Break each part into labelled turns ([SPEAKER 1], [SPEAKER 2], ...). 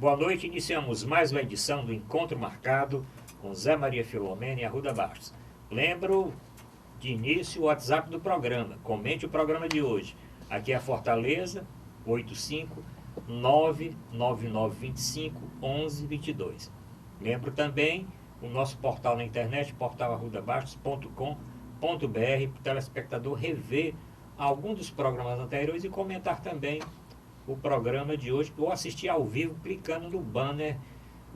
[SPEAKER 1] boa noite. Iniciamos mais uma edição do Encontro Marcado com Zé Maria Filomena e Arruda Bastos. Lembro de início o WhatsApp do programa. Comente o programa de hoje. Aqui é a Fortaleza, 85999251122. Lembro também o nosso portal na internet, portalarrudabastos.com.br, para o telespectador rever algum dos programas anteriores e comentar também o programa de hoje, ou assistir ao vivo clicando no banner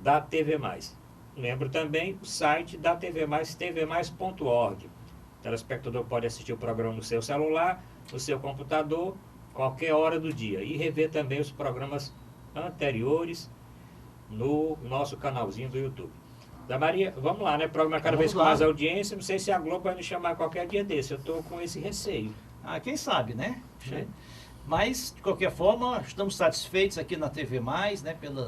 [SPEAKER 1] da TV+. Lembro também o site da TV+, tvmais.org. O telespectador pode assistir o programa no seu celular, no seu computador, qualquer hora do dia. E rever também os programas anteriores no nosso canalzinho do YouTube. Da Maria, vamos lá, né? Programa cada vez com mais audiência. Não sei se a Globo vai nos chamar qualquer dia desse. Eu estou com esse receio.
[SPEAKER 2] Quem sabe, né? Mas, de qualquer forma, estamos satisfeitos aqui na TV+, né, pela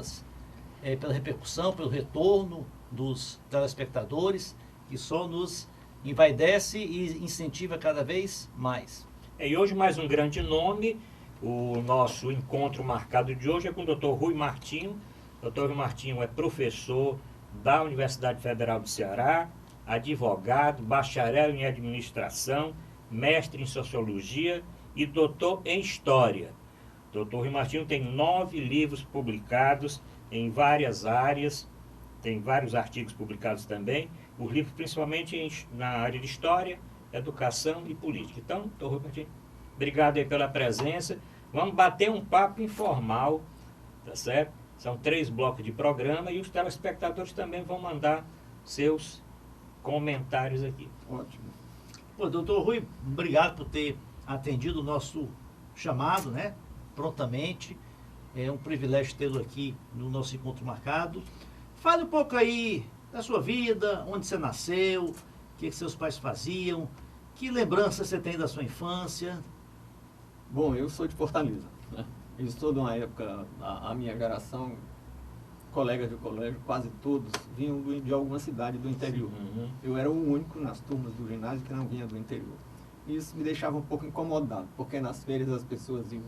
[SPEAKER 2] repercussão, pelo retorno dos telespectadores, que só nos envaidece e incentiva cada vez mais.
[SPEAKER 1] E hoje mais um grande nome. O nosso encontro marcado de hoje é com o Dr. Rui Martinho. O Dr. Rui Martinho é professor da Universidade Federal do Ceará, advogado, bacharel em administração, mestre em sociologia e doutor em História. Dr. Rui Martinho tem 9 livros publicados em várias áreas, tem vários artigos publicados também, os livros principalmente na área de História, Educação e Política. Então, Dr. Rui Martinho, obrigado aí pela presença. Vamos bater um papo informal, tá certo? São 3 blocos de programa e os telespectadores também vão mandar seus comentários aqui.
[SPEAKER 2] Ótimo. Doutor Rui, obrigado por ter atendido o nosso chamado, né? Prontamente. É um privilégio tê-lo aqui no nosso encontro marcado. Fale um pouco aí da sua vida, onde você nasceu, o que seus pais faziam, que lembranças você tem da sua infância.
[SPEAKER 3] Bom, eu sou de Fortaleza, né? Eu sou de uma época, a minha geração, colegas de colégio, quase todos vinham de alguma cidade do interior.
[SPEAKER 1] Uhum.
[SPEAKER 3] Eu era o único nas turmas do ginásio que não vinha do interior. Isso me deixava um pouco incomodado, porque nas férias as pessoas iam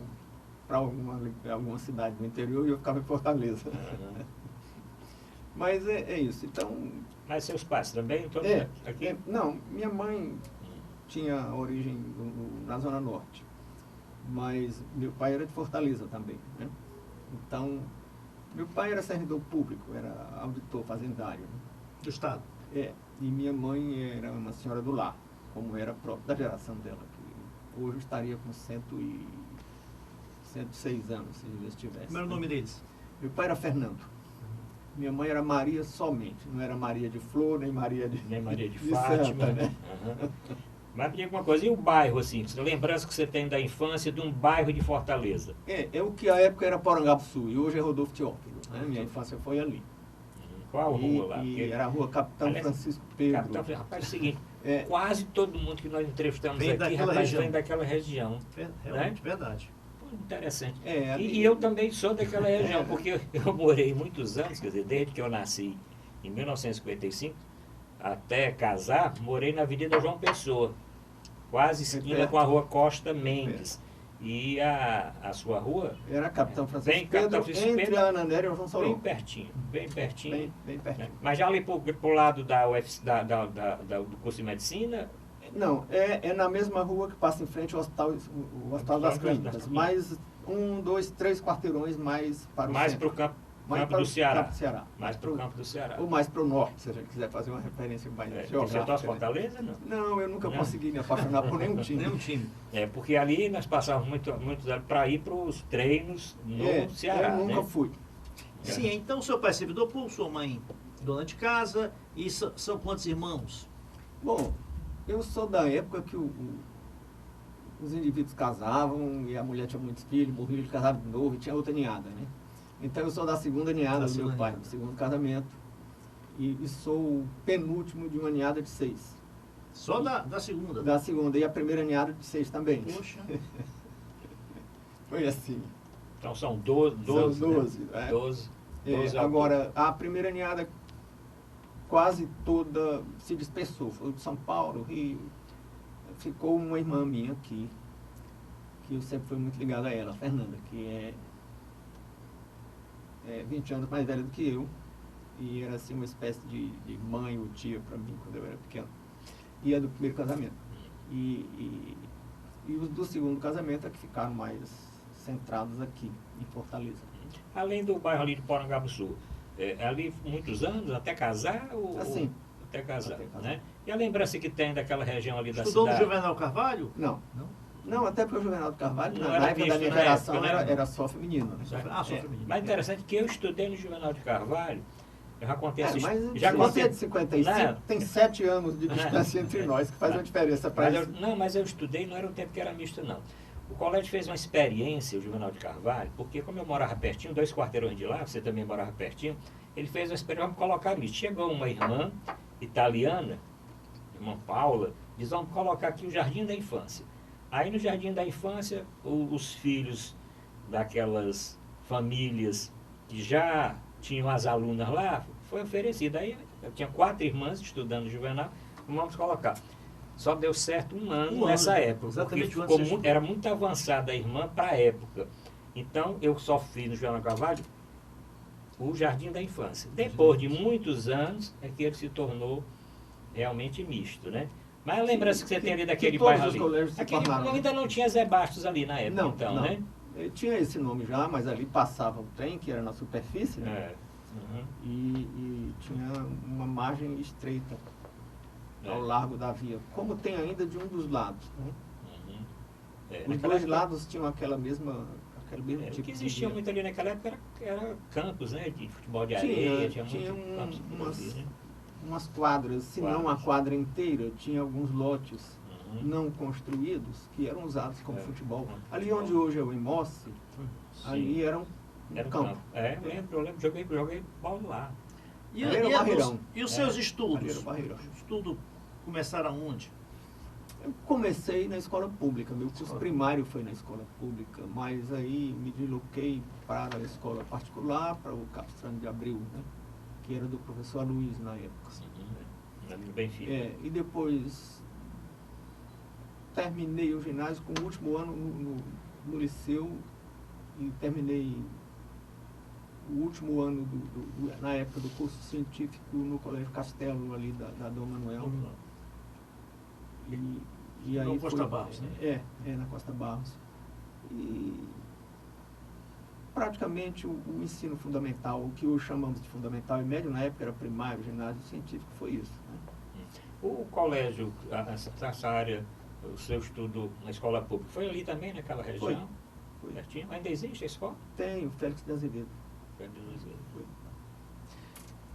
[SPEAKER 3] para alguma cidade do interior e eu ficava em Fortaleza.
[SPEAKER 1] Uhum.
[SPEAKER 3] Mas é isso. Então,
[SPEAKER 1] mas seus pais também? Aqui?
[SPEAKER 3] Não, minha mãe tinha origem na Zona Norte, mas meu pai era de Fortaleza também, né? Então, meu pai era servidor público, era auditor fazendário, né?
[SPEAKER 2] Do Estado.
[SPEAKER 3] E minha mãe era uma senhora do lar, como era própria da geração dela, que hoje estaria com 106 anos, se eles estivessem.
[SPEAKER 2] Como era o nome deles?
[SPEAKER 3] Meu pai era Fernando. Minha mãe era Maria somente, não era Maria de Flor, nem Maria de
[SPEAKER 1] Fátima,
[SPEAKER 3] Santa, né?
[SPEAKER 1] Uhum. Mas me diga uma coisa, e o bairro, assim, lembrança que você tem da infância de um bairro de Fortaleza?
[SPEAKER 3] É o que à época era Porangabuçu, e hoje é Rodolfo Teófilo, né? Minha infância foi ali.
[SPEAKER 1] Qual rua lá?
[SPEAKER 3] Era a rua Capitão Francisco Pedro.
[SPEAKER 1] Rapaz, é o seguinte, quase todo mundo que nós entrevistamos
[SPEAKER 2] vem
[SPEAKER 1] aqui, vem daquela região.
[SPEAKER 2] Realmente, né? Verdade.
[SPEAKER 1] Interessante. E eu também sou daquela região, porque eu morei muitos anos, quer dizer, desde que eu nasci em 1955, até casar, morei na Avenida João Pessoa, quase esquina com a rua Costa Mendes. E a sua rua?
[SPEAKER 3] Era Capitão Francisco Pedro, entre a Ananéria e o João Salom.
[SPEAKER 1] Bem pertinho.
[SPEAKER 3] Bem pertinho.
[SPEAKER 1] Mas já ali pro lado do curso de medicina?
[SPEAKER 3] Não, é na mesma rua que passa em frente ao Hospital das Clínicas, mais 1, 2, 3 quarteirões mais para o centro.
[SPEAKER 1] Campo do Ceará. Mais para o campo do Ceará.
[SPEAKER 3] Ou mais para o norte, se a gente quiser fazer uma referência mais geográfica.
[SPEAKER 1] Você torce Fortaleza, não?
[SPEAKER 3] Não, eu nunca consegui me apaixonar por nenhum time.
[SPEAKER 1] Porque muitos anos para ir para os treinos no Ceará.
[SPEAKER 3] Eu nunca fui.
[SPEAKER 2] Sim, então seu pai é servidor público, sua mãe dona de casa, e são quantos irmãos?
[SPEAKER 3] Bom, eu sou da época que os indivíduos casavam e a mulher tinha muitos filhos, morria de casado de novo e tinha outra ninhada, né? Então eu sou da segunda ninhada do meu pai, do segundo casamento, e sou o penúltimo de uma ninhada de 6.
[SPEAKER 2] Só da segunda?
[SPEAKER 3] Da segunda, e a primeira ninhada de 6 também.
[SPEAKER 2] Poxa.
[SPEAKER 3] Foi assim.
[SPEAKER 1] Então são 12.
[SPEAKER 3] São 12.
[SPEAKER 1] Né? 12.
[SPEAKER 3] Agora, a primeira ninhada quase toda se dispersou. Foi de São Paulo, Rio. Ficou uma irmã minha aqui, que eu sempre fui muito ligado a ela, a Fernanda, que 20 anos mais velha do que eu, e era assim uma espécie de mãe ou tia para mim quando eu era pequeno. E é do primeiro casamento. E os do segundo casamento é que ficaram mais centrados aqui, em Fortaleza.
[SPEAKER 1] Além do bairro ali de Porangabuçu, ali muitos anos, até casar?
[SPEAKER 3] Assim.
[SPEAKER 1] Até casar,
[SPEAKER 3] Até casar.
[SPEAKER 1] né? E a lembrança que tem daquela região ali da
[SPEAKER 2] Estudou no
[SPEAKER 1] cidade?
[SPEAKER 2] Juvenal Carvalho?
[SPEAKER 3] Não.
[SPEAKER 2] Não?
[SPEAKER 3] Não, até porque o Juvenal do Carvalho,
[SPEAKER 1] Não
[SPEAKER 3] na
[SPEAKER 1] era
[SPEAKER 3] época da
[SPEAKER 1] visto
[SPEAKER 3] minha
[SPEAKER 1] na
[SPEAKER 3] geração,
[SPEAKER 1] época, né?
[SPEAKER 3] era só feminino. Né?
[SPEAKER 2] Ah, só feminino.
[SPEAKER 1] Mas interessante que eu estudei no Juvenal de Carvalho, eu já contei essa
[SPEAKER 3] Mas
[SPEAKER 1] já
[SPEAKER 3] se
[SPEAKER 1] contei,
[SPEAKER 3] você é de 55,
[SPEAKER 1] Não.
[SPEAKER 3] tem 7 anos de distância entre nós, que faz uma diferença para
[SPEAKER 1] Mas
[SPEAKER 3] isso.
[SPEAKER 1] mas eu estudei, não era um tempo que era misto, não. O colégio fez uma experiência, o Juvenal de Carvalho, porque como eu morava pertinho, 2 quarteirões de lá, você também morava pertinho, ele fez uma experiência, vamos colocar misto. Chegou uma irmã italiana, irmã Paula, diz, vamos colocar aqui o Jardim da Infância. Aí no Jardim da Infância, os filhos daquelas famílias que já tinham as alunas lá, foi oferecido. Aí eu tinha 4 irmãs estudando Juvenal, vamos colocar. Só deu certo um ano nessa época,
[SPEAKER 2] exatamente
[SPEAKER 1] porque
[SPEAKER 2] um ano você estudou.
[SPEAKER 1] era muito avançada a irmã para a época. Então eu só fiz no Juvenal Carvalho o Jardim da Infância. Depois de muitos anos é que ele se tornou realmente misto, né? Mas a lembrança que você tem ali daquele
[SPEAKER 3] todos
[SPEAKER 1] bairro
[SPEAKER 3] os
[SPEAKER 1] ali,
[SPEAKER 3] colégios se
[SPEAKER 1] aquele,
[SPEAKER 3] tornaram,
[SPEAKER 1] ainda não tinha Zé Bastos ali na época,
[SPEAKER 3] Não,
[SPEAKER 1] então,
[SPEAKER 3] não.
[SPEAKER 1] né?
[SPEAKER 3] Tinha esse nome já, mas ali passava um trem, que era na superfície, né?
[SPEAKER 1] É. Uhum.
[SPEAKER 3] E tinha uma margem estreita ao
[SPEAKER 1] É.
[SPEAKER 3] largo da via, como tem ainda de um dos lados. Né?
[SPEAKER 1] Uhum. É,
[SPEAKER 3] Os
[SPEAKER 1] naquela
[SPEAKER 3] dois
[SPEAKER 1] época,
[SPEAKER 3] lados tinham aquele mesmo
[SPEAKER 1] o
[SPEAKER 3] tipo
[SPEAKER 1] que
[SPEAKER 3] de
[SPEAKER 1] existia
[SPEAKER 3] via.
[SPEAKER 1] muito ali naquela época era campos, né? De futebol de
[SPEAKER 3] Tinha-
[SPEAKER 1] areia, tinha
[SPEAKER 3] tinha
[SPEAKER 1] muito campos por
[SPEAKER 3] umas-
[SPEAKER 1] ali, né?
[SPEAKER 3] Umas quadras, se não a
[SPEAKER 1] Quadras.
[SPEAKER 3] quadra inteira, tinha alguns lotes
[SPEAKER 1] Uhum.
[SPEAKER 3] não construídos que eram usados como
[SPEAKER 1] É,
[SPEAKER 3] futebol.
[SPEAKER 1] como
[SPEAKER 3] Ali
[SPEAKER 1] futebol.
[SPEAKER 3] onde hoje é o Emoce,
[SPEAKER 1] Sim.
[SPEAKER 3] ali era um
[SPEAKER 1] Era um
[SPEAKER 3] campo.
[SPEAKER 1] campo. Eu lembro, joguei bola lá.
[SPEAKER 2] E,
[SPEAKER 3] Ali era o
[SPEAKER 2] e,
[SPEAKER 3] Barreirão.
[SPEAKER 2] e os seus
[SPEAKER 3] Ali
[SPEAKER 2] estudos?
[SPEAKER 3] era o Barreirão.
[SPEAKER 2] Estudo começaram onde?
[SPEAKER 3] Eu comecei na escola pública, meu curso
[SPEAKER 2] Escola
[SPEAKER 3] primário foi na escola pública, mas aí me desloquei para a escola particular, para o Capistrano de Abreu, né? Que era do professor Luiz na época.
[SPEAKER 1] Ali no Benfica.
[SPEAKER 3] E depois terminei o ginásio com o último ano no liceu e terminei o último ano na época do curso científico no Colégio Castelo ali da Dom Manuel. E aí
[SPEAKER 2] No Costa
[SPEAKER 3] fui-
[SPEAKER 2] Barros, né?
[SPEAKER 3] na Costa Barros. E praticamente o ensino fundamental, o que hoje chamamos de fundamental e médio, na época era primário, ginásio científico, foi isso. Né?
[SPEAKER 1] O colégio, essa área, o seu estudo na escola pública, foi ali também, naquela região?
[SPEAKER 3] Foi.
[SPEAKER 1] Pertinho? Ainda existe a escola?
[SPEAKER 3] Tem o Félix de Azevedo. Foi.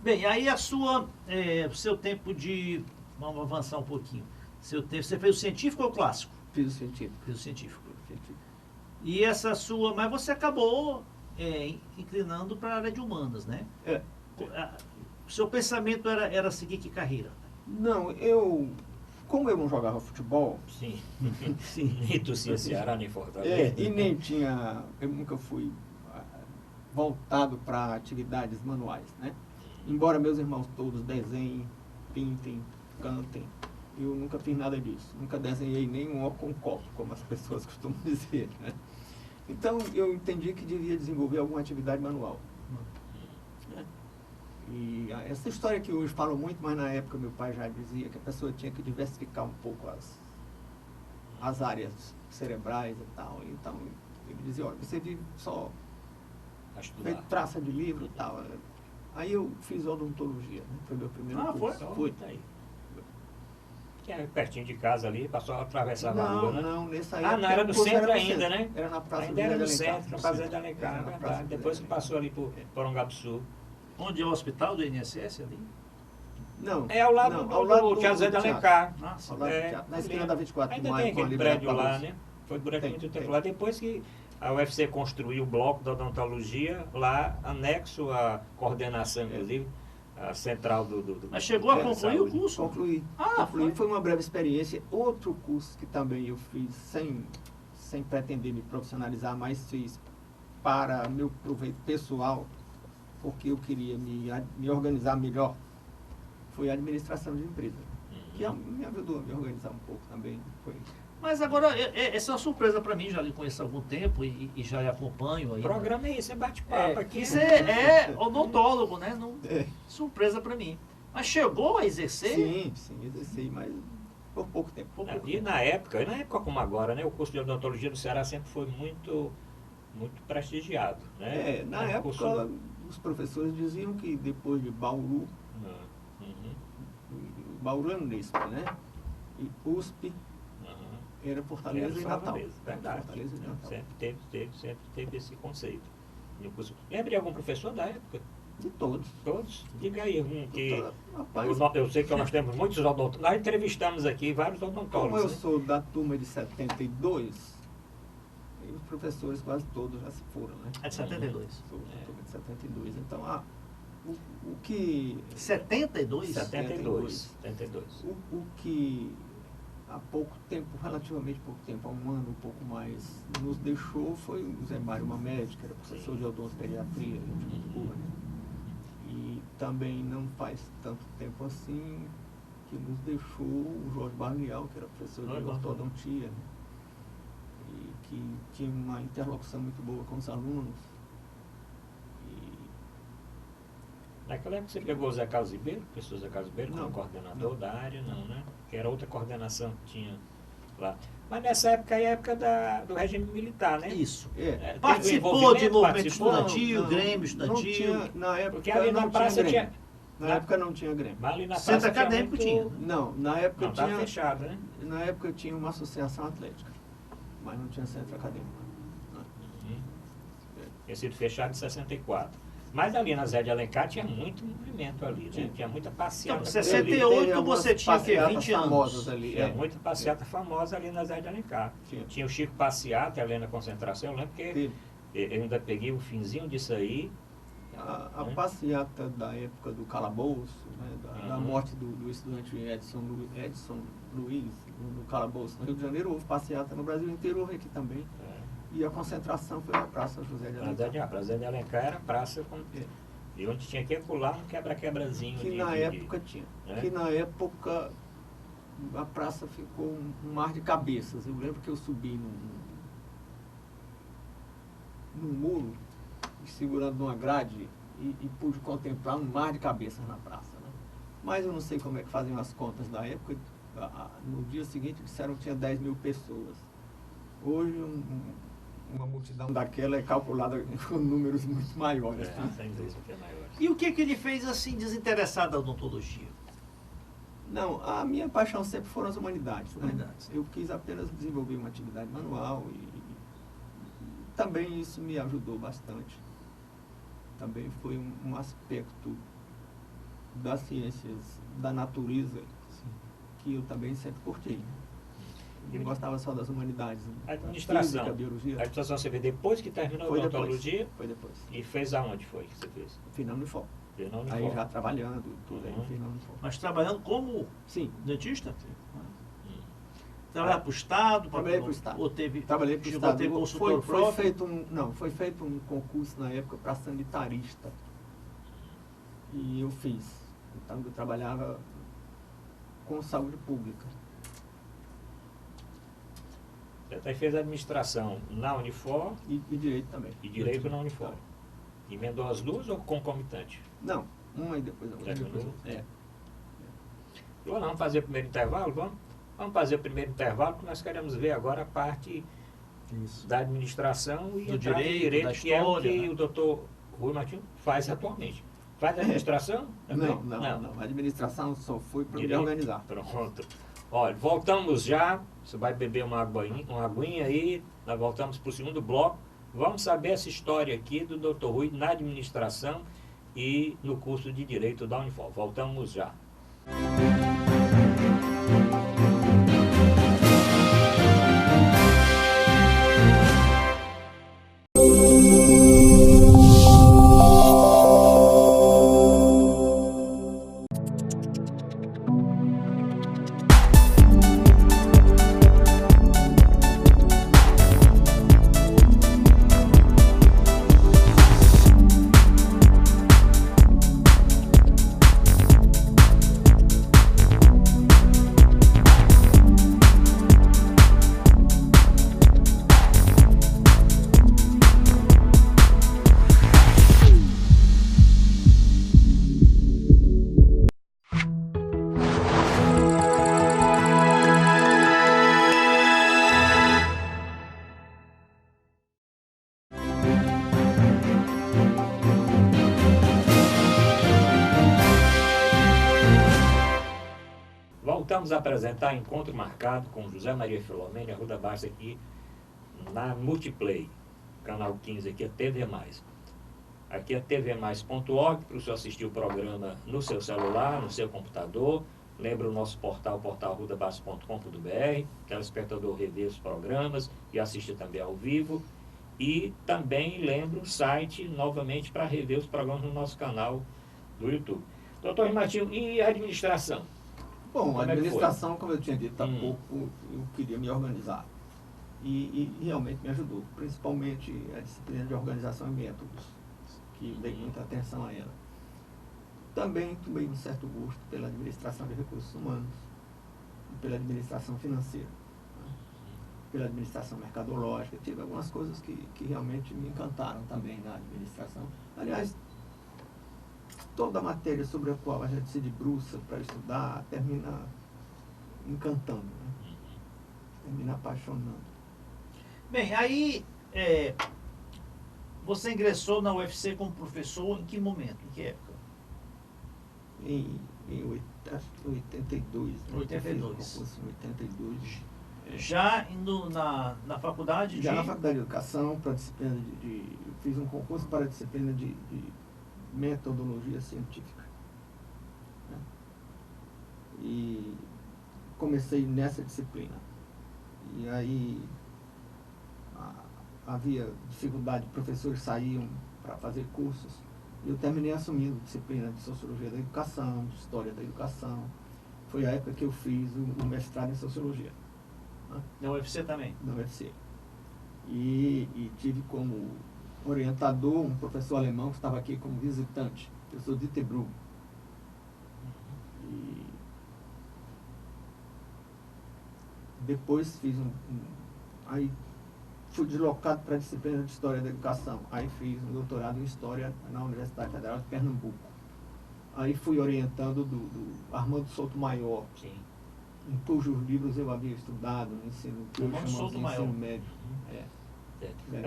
[SPEAKER 2] Bem, aí o seu tempo de... Vamos avançar um pouquinho. Você fez o científico ou o clássico?
[SPEAKER 3] Fiz o científico.
[SPEAKER 2] Fez o científico.
[SPEAKER 3] Científico.
[SPEAKER 2] E essa sua... Mas você acabou inclinando para a área de humanas, né? O seu pensamento era seguir que carreira?
[SPEAKER 3] Não, como eu não jogava futebol,
[SPEAKER 1] Sim. Nem torcia Ceará, nem Fortaleza.
[SPEAKER 3] e nem tinha, eu nunca fui voltado para atividades manuais, né? Embora meus irmãos todos desenhem, pintem, cantem, eu nunca fiz nada disso. Nunca desenhei nenhum ó com copo, como as pessoas costumam dizer, né? Então eu entendi que devia desenvolver alguma atividade manual. E essa história que hoje falam muito, mas na época meu pai já dizia que a pessoa tinha que diversificar um pouco as áreas cerebrais e tal. Então ele dizia, olha, você vive só
[SPEAKER 1] A estudar.
[SPEAKER 3] traça de livro e tal. Aí eu fiz odontologia, né? Foi meu primeiro curso.
[SPEAKER 1] Foi. Tá aí. Que é pertinho de casa ali, passou a atravessar a rua, né?
[SPEAKER 3] Não, nessa
[SPEAKER 1] Ah, não, era no
[SPEAKER 3] o curso
[SPEAKER 1] centro
[SPEAKER 3] no
[SPEAKER 1] ainda,
[SPEAKER 3] centro.
[SPEAKER 1] né?
[SPEAKER 3] Era na Praça
[SPEAKER 1] Ainda era no
[SPEAKER 3] José de Alencar.
[SPEAKER 1] centro, na Praça de Alencar,
[SPEAKER 3] Era
[SPEAKER 1] é
[SPEAKER 3] na
[SPEAKER 1] verdade.
[SPEAKER 3] Praça José
[SPEAKER 1] Depois
[SPEAKER 3] de
[SPEAKER 1] que
[SPEAKER 3] Alencar.
[SPEAKER 1] passou ali por Porongabuçu.
[SPEAKER 2] Onde é o hospital do INSS ali?
[SPEAKER 3] Não.
[SPEAKER 1] É ao lado
[SPEAKER 3] não,
[SPEAKER 1] do Teatro Zé de
[SPEAKER 3] teatro.
[SPEAKER 1] Alencar.
[SPEAKER 2] Ah,
[SPEAKER 3] Ao
[SPEAKER 2] sim.
[SPEAKER 3] lado do teatro, na esquina da 24 de
[SPEAKER 1] Ainda
[SPEAKER 3] maio,
[SPEAKER 1] tem
[SPEAKER 3] com a
[SPEAKER 1] aquele
[SPEAKER 3] Liberdade
[SPEAKER 1] prédio lá,
[SPEAKER 3] Barroso.
[SPEAKER 1] né? Foi durante
[SPEAKER 3] Tem,
[SPEAKER 1] muito tempo
[SPEAKER 3] tem.
[SPEAKER 1] lá. Depois que a UFC construiu o bloco da odontologia, lá anexo à coordenação, inclusive, a central do
[SPEAKER 2] Mas chegou a
[SPEAKER 1] da
[SPEAKER 2] concluir o
[SPEAKER 1] saúde.
[SPEAKER 2] curso?
[SPEAKER 3] Concluí.
[SPEAKER 2] Ah,
[SPEAKER 3] Concluí. Foi uma breve experiência. Outro curso que também eu fiz sem pretender me profissionalizar, mas fiz para meu proveito pessoal, porque eu queria me organizar melhor, foi a administração de empresa. Que me ajudou a me organizar um pouco também.
[SPEAKER 2] Mas agora, essa é uma surpresa para mim, já lhe conheço há algum tempo e já lhe acompanho aí.
[SPEAKER 1] O programa é isso, é bate-papo aqui.
[SPEAKER 2] Isso é odontólogo, né? Não,
[SPEAKER 3] É.
[SPEAKER 2] surpresa para mim. Mas chegou a exercer?
[SPEAKER 3] Sim, exerci, mas por pouco tempo.
[SPEAKER 1] E na época como agora, né? O curso de odontologia do Ceará sempre foi muito prestigiado, né?
[SPEAKER 3] Na época,
[SPEAKER 1] curso...
[SPEAKER 3] os professores diziam que depois de Bauru, Bauru é Unesp, né? E USP, era Fortaleza e Natal.
[SPEAKER 1] Verdade.
[SPEAKER 3] Fortaleza e Natal.
[SPEAKER 1] Sempre teve esse conceito. Lembra de algum professor da época?
[SPEAKER 3] De todos.
[SPEAKER 1] Todos? Diga aí um que...
[SPEAKER 3] Rapaz,
[SPEAKER 1] Eu sei que nós temos muitos odontólogos. Nós entrevistamos aqui vários
[SPEAKER 3] como
[SPEAKER 1] odontólogos.
[SPEAKER 3] eu
[SPEAKER 1] né?
[SPEAKER 3] sou da turma de 72, e os professores quase todos já se foram, né?
[SPEAKER 2] É de 72.
[SPEAKER 3] Sou da turma de 72. Então, o que...
[SPEAKER 2] 72?
[SPEAKER 1] 72.
[SPEAKER 3] O que há pouco tempo, relativamente pouco tempo, há um ano, um pouco mais, nos deixou foi o Zé Mário Mamed, que era professor de odontopediatria em Timbucturu, né? E também não faz tanto tempo assim que nos deixou o Jorge Barnial, que era professor de ortodontia, né? E que tinha uma interlocução muito boa com os alunos.
[SPEAKER 1] Naquela época você pegou o Zé Carlos Ribeiro, o professor Zé Carlos Ribeiro, como
[SPEAKER 3] Não.
[SPEAKER 1] coordenador da área, não, né? Que era outra coordenação que tinha lá. Mas nessa época aí é a época do regime militar, né?
[SPEAKER 2] Isso.
[SPEAKER 1] Teve
[SPEAKER 2] Participou de movimento
[SPEAKER 1] participou?
[SPEAKER 2] estudantil, Grêmio
[SPEAKER 3] Não
[SPEAKER 2] estudantil.
[SPEAKER 3] tinha, na época
[SPEAKER 1] Porque ali na
[SPEAKER 3] não
[SPEAKER 1] praça
[SPEAKER 3] tinha Grêmio.
[SPEAKER 1] tinha...
[SPEAKER 3] Na época não tinha Grêmio.
[SPEAKER 1] Mas ali na
[SPEAKER 2] Centro
[SPEAKER 1] praça
[SPEAKER 2] acadêmico tinha.
[SPEAKER 3] Não, na época
[SPEAKER 1] Não, estava
[SPEAKER 3] tinha...
[SPEAKER 1] fechado, né?
[SPEAKER 3] Na época tinha uma associação atlética, mas não tinha centro acadêmico.
[SPEAKER 1] Tinha sido fechado em 64. Mas ali na Zé de Alencar tinha muito movimento ali, né? Tinha muita passeata.
[SPEAKER 2] Então,
[SPEAKER 1] por
[SPEAKER 2] 68
[SPEAKER 1] ali.
[SPEAKER 3] Teve algumas
[SPEAKER 2] você tinha o quê?
[SPEAKER 3] passeatas
[SPEAKER 2] 20 anos.
[SPEAKER 3] famosas ali.
[SPEAKER 1] Tinha muita passeata famosa ali na Zé de Alencar.
[SPEAKER 3] Tinha.
[SPEAKER 1] Tinha o Chico Passeata ali na concentração, eu lembro que
[SPEAKER 3] Teve.
[SPEAKER 1] eu ainda peguei o finzinho disso aí.
[SPEAKER 3] A passeata da época do calabouço, né, da morte do estudante Edson Luiz no calabouço no Rio de Janeiro, houve passeata no Brasil inteiro, houve aqui também. E a concentração foi na Praça José de Alencar.
[SPEAKER 1] A Zé de Alencar era a praça e onde tinha que pular um quebra-quebrazinho.
[SPEAKER 3] Que na época tinha.
[SPEAKER 1] né?
[SPEAKER 3] Que na época a praça ficou um mar de cabeças. Eu lembro que eu subi num muro, segurando numa grade, e pude contemplar um mar de cabeças na praça. Né? Mas eu não sei como é que faziam as contas da época. No dia seguinte disseram que tinha 10 mil pessoas. Hoje uma multidão daquela é calculada com números muito maiores. Tá?
[SPEAKER 1] Sem dúvida que é maior.
[SPEAKER 2] E o que ele fez assim desinteressado da odontologia?
[SPEAKER 3] Não, a minha paixão sempre foram as humanidades. Né?
[SPEAKER 2] Humanidades.
[SPEAKER 3] Eu quis apenas desenvolver uma atividade manual e também isso me ajudou bastante. Também foi um aspecto das ciências da natureza que eu também sempre curti. Eu não gostava só das humanidades.
[SPEAKER 1] A administração.
[SPEAKER 3] Física, biologia.
[SPEAKER 1] A administração você vê depois que terminou a
[SPEAKER 3] Foi
[SPEAKER 1] odontologia
[SPEAKER 3] Foi depois.
[SPEAKER 1] e fez aonde foi que você fez?
[SPEAKER 3] Fiz na Unifor.
[SPEAKER 1] Fez na
[SPEAKER 3] Aí
[SPEAKER 1] Unifor.
[SPEAKER 3] já trabalhando, tudo aí,
[SPEAKER 1] Uhum.
[SPEAKER 3] fiz na Unifor.
[SPEAKER 2] Mas trabalhando como
[SPEAKER 3] Sim.
[SPEAKER 2] dentista?
[SPEAKER 1] Hum.
[SPEAKER 2] Trabalhar para o Estado?
[SPEAKER 3] Trabalhei pro Estado.
[SPEAKER 2] Ou teve,
[SPEAKER 3] Trabalhei para o
[SPEAKER 2] chegou a
[SPEAKER 3] Estado.
[SPEAKER 2] ter consultor
[SPEAKER 3] Foi
[SPEAKER 2] próprio?
[SPEAKER 3] feito um concurso na época para sanitarista. E eu fiz. Então eu trabalhava com saúde pública.
[SPEAKER 1] Você fez administração na Unifor
[SPEAKER 3] E direito também.
[SPEAKER 1] e direito na Unifor. Emendou as duas ou concomitante?
[SPEAKER 3] Não, uma e depois a outra.
[SPEAKER 1] Terminou?
[SPEAKER 3] É.
[SPEAKER 1] Falou, não, vamos fazer o primeiro intervalo? Vamos fazer o primeiro intervalo, porque nós queremos ver agora a parte
[SPEAKER 2] Isso.
[SPEAKER 1] da administração e
[SPEAKER 2] Do
[SPEAKER 1] entrar no
[SPEAKER 2] direito, da
[SPEAKER 1] que é o
[SPEAKER 2] história,
[SPEAKER 1] que
[SPEAKER 2] né?
[SPEAKER 1] o doutor Rui Martins faz atualmente. Faz administração? também?
[SPEAKER 3] Não. A administração só foi para me
[SPEAKER 1] Direito?
[SPEAKER 3] organizar.
[SPEAKER 1] Pronto. Olha, voltamos já. Você vai beber uma aguinha aí. Nós voltamos para o segundo bloco. Vamos saber essa história aqui do Dr. Rui na administração e no curso de Direito da Unifor. Voltamos já. vamos apresentar Encontro Marcado com José Maria Filomena, Arruda Baixa, aqui na Multiplay, canal 15, aqui é TV+. Aqui é tvmais.org, para o senhor assistir o programa no seu celular, no seu computador. Lembra o nosso portal, portalrudabaixo.com.br, telespectador rever os programas e assistir também ao vivo. E também lembra o site, novamente, para rever os programas no nosso canal do YouTube. Doutor Rui Martinho, e a administração?
[SPEAKER 3] Bom, a
[SPEAKER 1] Como é que foi?
[SPEAKER 3] administração, como eu tinha dito há pouco, eu queria me organizar. E realmente me ajudou, principalmente a disciplina de organização e métodos, que dei muita atenção a ela. Também tomei um certo gosto pela administração de recursos humanos, pela administração financeira, né? Pela administração mercadológica. Tive algumas coisas que realmente me encantaram também na administração. Aliás, toda a matéria sobre a qual a gente se debruça para estudar termina encantando, né? Termina apaixonando.
[SPEAKER 2] Bem, aí você ingressou na UFC como professor em que momento, em que época?
[SPEAKER 3] Em 82. Né?
[SPEAKER 2] 82.
[SPEAKER 3] Fiz o concurso em 82.
[SPEAKER 2] Já indo na faculdade de...
[SPEAKER 3] Já na faculdade de educação, para a disciplina fiz um concurso para a disciplina de metodologia científica. Né? E comecei nessa disciplina. E aí havia dificuldade, professores saíam para fazer cursos. E eu terminei assumindo disciplina de Sociologia da Educação, de História da Educação. Foi a época que eu fiz o mestrado em Sociologia. Né?
[SPEAKER 2] Na UFC também?
[SPEAKER 3] Na UFC. E tive como orientador um professor alemão que estava aqui como visitante, o professor Dieter Brum. E depois fiz aí fui deslocado para a disciplina de História da Educação. Aí fiz um doutorado em História na Universidade Federal de Pernambuco. Aí fui orientando do Armando Sotomayor, em cujos livros eu havia estudado no ensino, que hoje chamamos de ensino médio.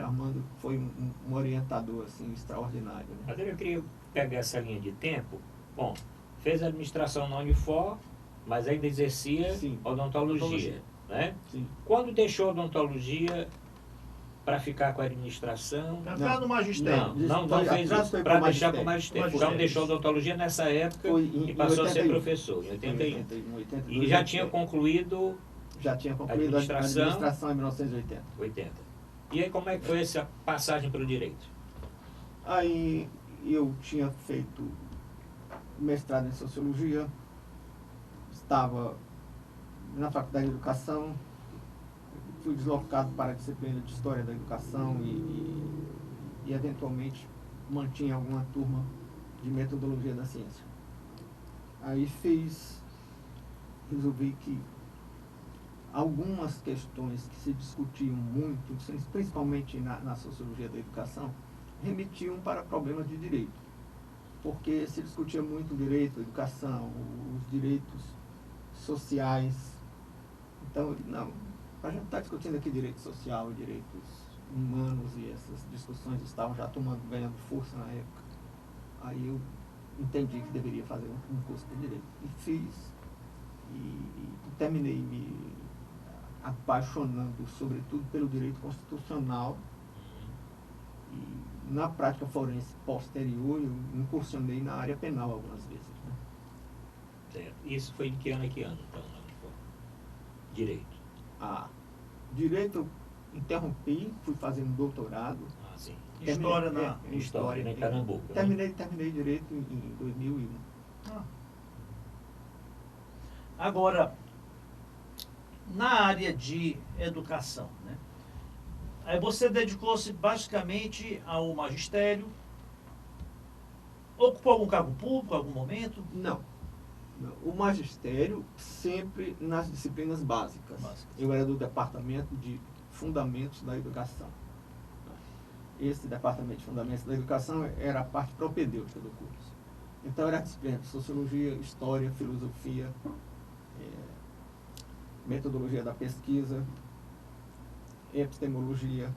[SPEAKER 3] Armando foi um orientador assim, extraordinário. Né?
[SPEAKER 1] Agora eu queria pegar essa linha de tempo. Bom, fez administração na Unifor, mas ainda exercia odontologia. Né?
[SPEAKER 3] Sim.
[SPEAKER 1] Quando deixou a odontologia para ficar com a administração?
[SPEAKER 2] Entrar no magistério.
[SPEAKER 1] Não fez isso. Para deixar com o magistério. Então deixou a odontologia nessa época e passou a ser professor, em 81. E já tinha concluído
[SPEAKER 3] a administração em 1980.
[SPEAKER 1] 80. E aí como é que foi essa passagem para o direito?
[SPEAKER 3] Aí eu tinha feito mestrado em Sociologia, estava na Faculdade de Educação, fui deslocado para a disciplina de História da Educação e eventualmente mantinha alguma turma de Metodologia da Ciência. Aí resolvi que algumas questões que se discutiam muito, principalmente na Sociologia da Educação, remetiam para problemas de direito. Porque se discutia muito o direito, a educação, os direitos sociais. Então, não, a gente está discutindo aqui direito social, direitos humanos, e essas discussões estavam já ganhando força na época. Aí eu entendi que deveria fazer um curso de direito. E fiz, e terminei me apaixonando, sobretudo, pelo direito constitucional. E na prática forense posterior, eu incursionei na área penal algumas vezes. Né?
[SPEAKER 1] Certo. Isso foi de que ano a que ano, então? Direito.
[SPEAKER 3] Direito eu interrompi, fui fazer um doutorado.
[SPEAKER 1] Sim.
[SPEAKER 2] História
[SPEAKER 1] em Pernambuco.
[SPEAKER 3] Terminei Direito em 2001.
[SPEAKER 2] Agora, na área de educação, né? Aí você dedicou-se basicamente ao magistério. Ocupou algum cargo público, algum momento?
[SPEAKER 3] Não. O magistério sempre nas disciplinas básicas. Eu era do departamento de Fundamentos da Educação. Esse departamento de Fundamentos da Educação era a parte propedêutica do curso. Então era a disciplina de Sociologia, História, Filosofia, Metodologia da Pesquisa, Epistemologia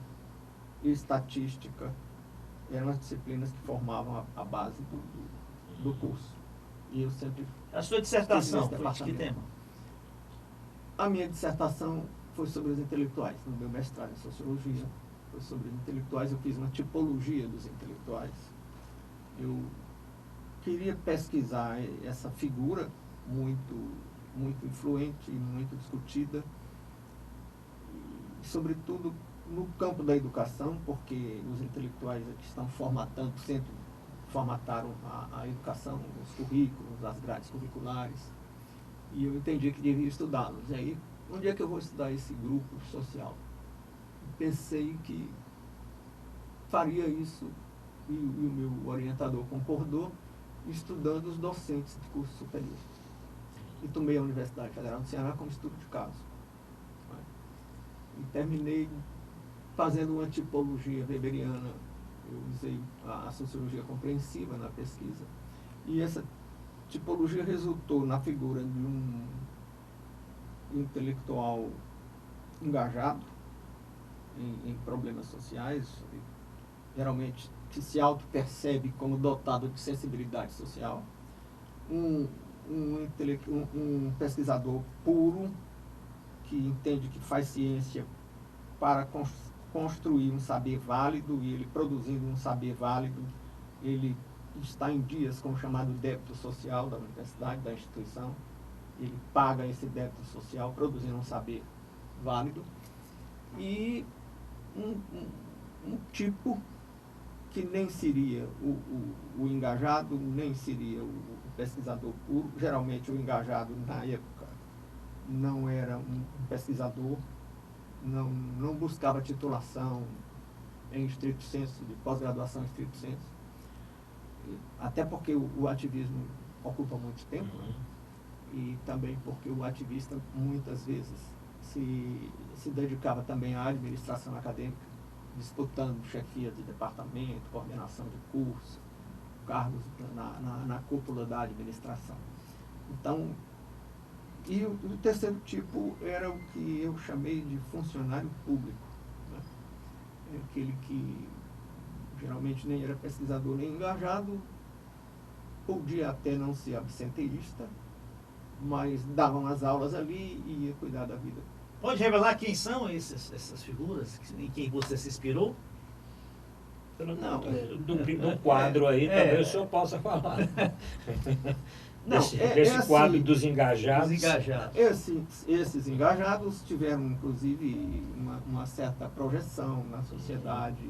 [SPEAKER 3] e Estatística. Eram as disciplinas que formavam a base do curso. E eu sempre...
[SPEAKER 2] A sua dissertação foi de que tema?
[SPEAKER 3] A minha dissertação foi sobre os intelectuais, no meu mestrado em Sociologia, foi sobre os intelectuais, eu fiz uma tipologia dos intelectuais. Eu queria pesquisar essa figura muito influente e muito discutida, e, sobretudo no campo da educação, porque os intelectuais que estão formatando, sempre formataram a educação, os currículos, as grades curriculares, e eu entendi que devia estudá-los. E aí, onde é que eu vou estudar esse grupo social? Pensei que faria isso, e o meu orientador concordou, estudando os docentes de curso superior. E tomei a Universidade Federal do Ceará como estudo de caso. E terminei fazendo uma tipologia weberiana. Eu usei a sociologia compreensiva na pesquisa. E essa tipologia resultou na figura de um intelectual engajado em problemas sociais, geralmente que se auto-percebe como dotado de sensibilidade social, um pesquisador puro, que entende que faz ciência para construir um saber válido, e ele produzindo um saber válido, ele está em dias com o chamado débito social da universidade, da instituição, ele paga esse débito social produzindo um saber válido, e um tipo que nem seria o engajado, nem seria o pesquisador puro. Geralmente o engajado na época não era um pesquisador, não buscava titulação em estrito senso, de pós-graduação em estrito senso, até porque o ativismo ocupa muito tempo, né? E também porque o ativista muitas vezes se dedicava também à administração acadêmica, disputando chefia de departamento, coordenação de curso, cargos na cúpula da administração. Então, e o terceiro tipo era o que eu chamei de funcionário público, né? Aquele que geralmente nem era pesquisador nem engajado, podia até não ser absenteísta, mas davam as aulas ali e ia cuidar da vida.
[SPEAKER 2] Pode revelar quem são essas figuras em quem você se inspirou?
[SPEAKER 1] Não, do quadro aí talvez o senhor possa falar. Esse quadro
[SPEAKER 3] assim,
[SPEAKER 1] dos engajados.
[SPEAKER 3] Esses engajados tiveram, inclusive, uma certa projeção na sociedade.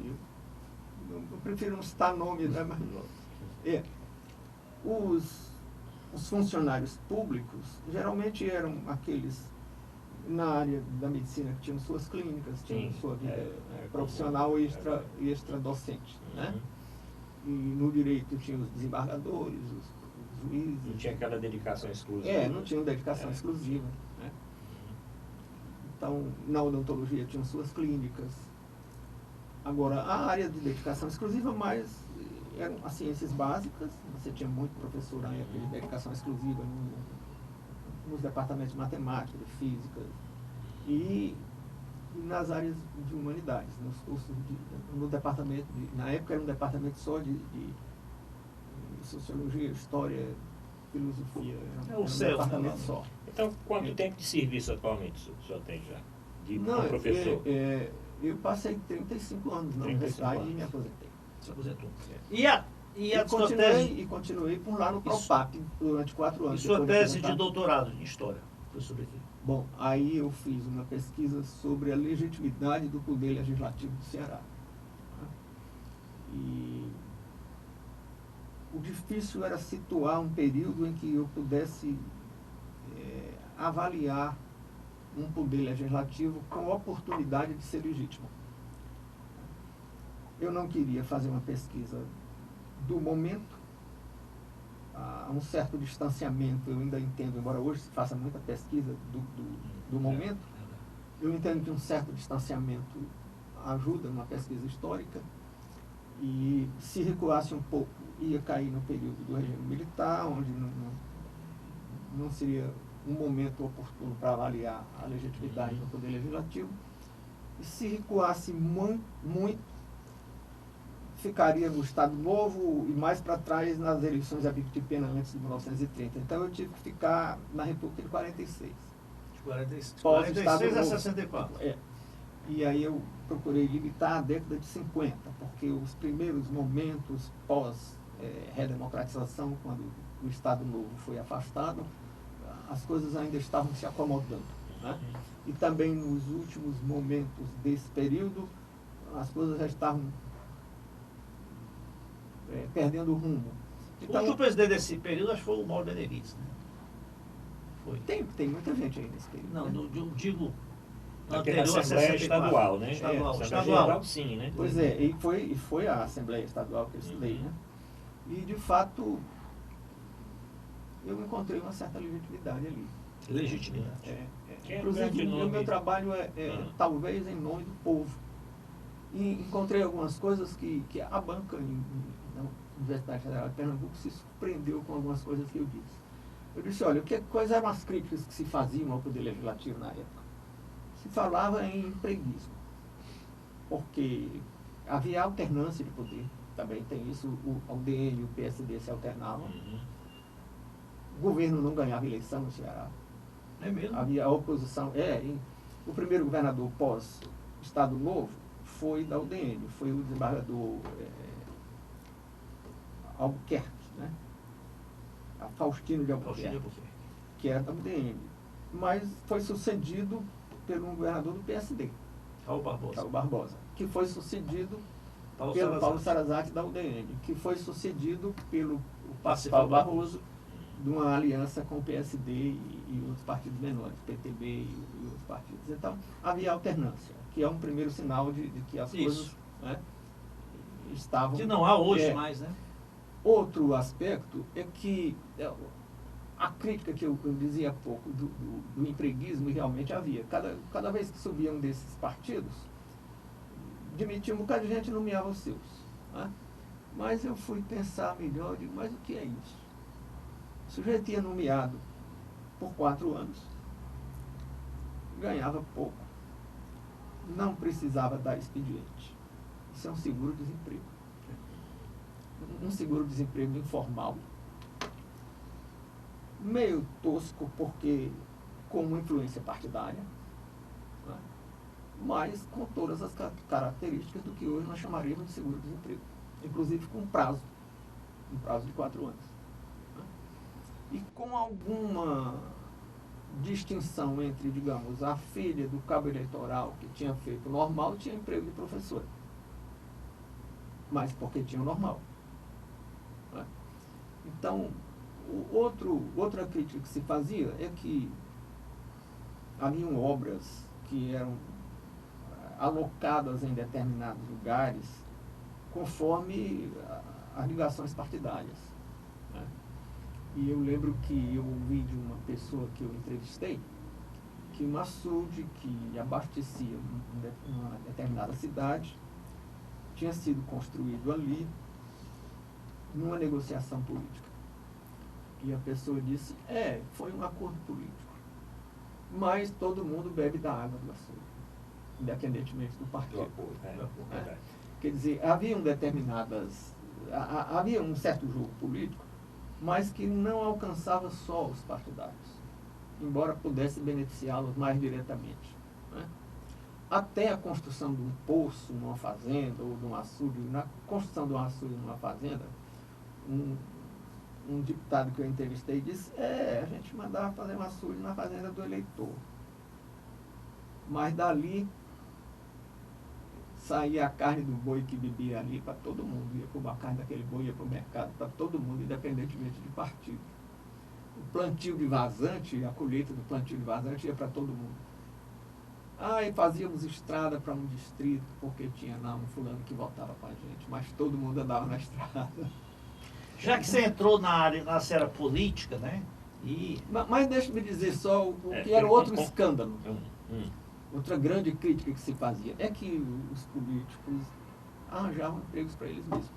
[SPEAKER 3] Eu prefiro não citar nomes, né? Mas, os funcionários públicos geralmente eram aqueles na área da medicina que tinham suas clínicas, tinham sua vida profissional e extra-docente, né? E no direito tinham os desembargadores, os juízes.
[SPEAKER 1] Não tinha aquela dedicação exclusiva.
[SPEAKER 3] Não tinha dedicação exclusiva, né? Então, na odontologia tinham suas clínicas. Agora, a área de dedicação exclusiva mais eram as ciências básicas. Você tinha muito professor na época de dedicação exclusiva nos departamentos de matemática, de física, e nas áreas de humanidades, nos cursos no departamento na época era um departamento só de sociologia, história, filosofia, era um departamento só.
[SPEAKER 1] Então, quanto tempo de serviço atualmente o senhor tem já, como professor?
[SPEAKER 3] Eu passei 35 anos na universidade e me aposentei.
[SPEAKER 2] Se aposentou.
[SPEAKER 3] E continuei por lá no PROPAP durante 4 anos.
[SPEAKER 2] E sua tese de doutorado em História foi sobre aqui?
[SPEAKER 3] Bom, aí eu fiz uma pesquisa sobre a legitimidade do poder legislativo do Ceará. E o difícil era situar um período em que eu pudesse avaliar um poder legislativo com oportunidade de ser legítimo. Eu não queria fazer uma pesquisa do momento, há um certo distanciamento, eu ainda entendo, embora hoje se faça muita pesquisa do momento, eu entendo que um certo distanciamento ajuda numa pesquisa histórica, e se recuasse um pouco, ia cair no período do regime militar, onde não seria um momento oportuno para avaliar a legitimidade do poder legislativo, e se recuasse muito, ficaria no Estado Novo e mais para trás nas eleições a bico de pena antes de 1930. Então eu tive que ficar na República de 46.
[SPEAKER 2] 46
[SPEAKER 3] Pós-Estado
[SPEAKER 2] a
[SPEAKER 3] Novo.
[SPEAKER 2] 64.
[SPEAKER 3] É. E aí eu procurei limitar a década de 50, porque os primeiros momentos pós-redemocratização, quando o Estado Novo foi afastado, as coisas ainda estavam se acomodando, né? E também nos últimos momentos desse período, as coisas já estavam perdendo o rumo.
[SPEAKER 2] O último presidente desse período, acho que foi o Mauro Benevides, né? Foi.
[SPEAKER 3] Tem muita gente aí nesse período.
[SPEAKER 2] Não,
[SPEAKER 3] né?
[SPEAKER 2] eu digo...
[SPEAKER 1] Naquela
[SPEAKER 2] anterior a
[SPEAKER 1] Assembleia
[SPEAKER 2] 64.
[SPEAKER 1] Estadual, né?
[SPEAKER 2] Estadual.
[SPEAKER 1] Assembleia
[SPEAKER 2] Estadual.
[SPEAKER 1] Geral, sim, né?
[SPEAKER 3] Pois é, e foi a Assembleia Estadual que eu estudei, né? E, de fato, eu encontrei uma certa legitimidade ali.
[SPEAKER 2] Legitimidade.
[SPEAKER 1] Que é um
[SPEAKER 3] Inclusive,
[SPEAKER 1] grande
[SPEAKER 3] o
[SPEAKER 1] nome.
[SPEAKER 3] meu trabalho talvez em nome do povo. E encontrei algumas coisas que a banca na Universidade Federal de Pernambuco se surpreendeu com algumas coisas que eu disse. Eu disse, olha, quais eram as críticas que se faziam ao Poder Legislativo na época? Se falava em empreguismo, porque havia alternância de poder, também tem isso, o UDN e o PSD se alternavam. O governo não ganhava eleição no Ceará.
[SPEAKER 2] É mesmo?
[SPEAKER 3] Havia a oposição. O primeiro governador pós-Estado Novo foi da UDN, foi o desembargador Albuquerque, né? Faustino de Albuquerque, que era da UDN. Mas foi sucedido pelo governador do PSD,
[SPEAKER 2] Raul
[SPEAKER 3] Barbosa, que foi sucedido
[SPEAKER 2] Paulo
[SPEAKER 3] pelo
[SPEAKER 2] Salazar.
[SPEAKER 3] Paulo Sarazate da UDN, que foi sucedido pelo
[SPEAKER 2] Parsifal
[SPEAKER 3] Paulo Barroso, de uma aliança com o PSD e outros partidos menores, PTB e outros partidos. Então, havia alternância, que é um primeiro sinal de que as coisas, né, estavam...
[SPEAKER 2] Que não há hoje mais, né?
[SPEAKER 3] Outro aspecto é que a crítica que eu dizia há pouco do empreguismo realmente havia. Cada vez que subia um desses partidos, demitia um bocado de gente e nomeava os seus, né? Mas eu fui pensar melhor e digo, mas o que é isso? O sujeito tinha nomeado por 4 anos, ganhava pouco, não precisava dar expediente. Isso é um seguro-desemprego. Um seguro-desemprego informal, meio tosco porque com uma influência partidária, né? Mas com todas as características do que hoje nós chamaríamos de seguro-desemprego, inclusive com um prazo de 4 anos. Né? E com alguma distinção entre, digamos, a filha do cabo eleitoral que tinha feito normal tinha emprego de professora, mas porque tinha o normal. Né? Então, outra crítica que se fazia é que haviam obras que eram alocadas em determinados lugares conforme as ligações partidárias. Né? E eu lembro que eu ouvi de uma pessoa que eu entrevistei que um açude que abastecia uma determinada cidade tinha sido construído ali numa negociação política. E a pessoa disse, foi um acordo político, mas todo mundo bebe da água do açude, independentemente do partido. Quer dizer, havia um certo jogo político, mas que não alcançava só os partidários, embora pudesse beneficiá-los mais diretamente. Né? Até a construção de um poço numa fazenda, ou de um açude, na construção de um açude numa fazenda, um deputado que eu entrevistei disse, a gente mandava fazer um açude na fazenda do eleitor. Mas dali saía a carne do boi que bebia ali para todo mundo, ia para a carne daquele boi, ia para o mercado, para todo mundo, independentemente de partido. O plantio de vazante, a colheita do plantio de vazante ia para todo mundo. E fazíamos estrada para um distrito, porque tinha lá um fulano que votava para a gente, mas todo mundo andava na estrada.
[SPEAKER 2] Já que você entrou na seara política, né?
[SPEAKER 3] Mas deixa-me dizer só o que era outro escândalo. Outra grande crítica que se fazia é que os políticos arranjavam empregos para eles mesmos.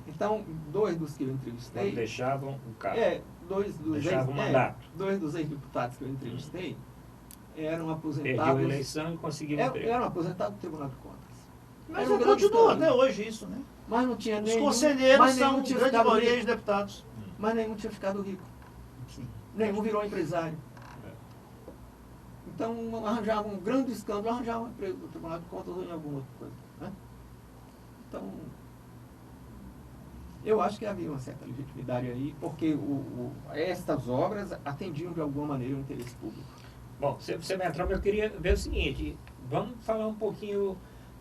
[SPEAKER 3] Então, 2 dos que eu entrevistei...
[SPEAKER 1] Não deixavam o cargo.
[SPEAKER 3] Deixavam
[SPEAKER 1] o mandato.
[SPEAKER 3] 2 dos ex-deputados que eu entrevistei eram aposentados...
[SPEAKER 1] Perdiam a eleição e conseguiam emprego.
[SPEAKER 3] Eram aposentados do Tribunal de Contas.
[SPEAKER 2] Mas continua até hoje isso, né?
[SPEAKER 3] Mas não tinha
[SPEAKER 2] Os
[SPEAKER 3] nenhum...
[SPEAKER 2] conselheiros são grande maioria de deputados.
[SPEAKER 3] Mas nenhum tinha ficado rico.
[SPEAKER 2] Sim.
[SPEAKER 3] Nenhum virou empresário. Então, arranjava um grande escândalo, arranjava um emprego no Tribunal de Contas ou em alguma outra coisa. Né? Então, eu acho que havia uma certa legitimidade aí, porque estas obras atendiam de alguma maneira o interesse público.
[SPEAKER 1] Bom, você vai entrar, mas eu queria ver o seguinte, vamos falar um pouquinho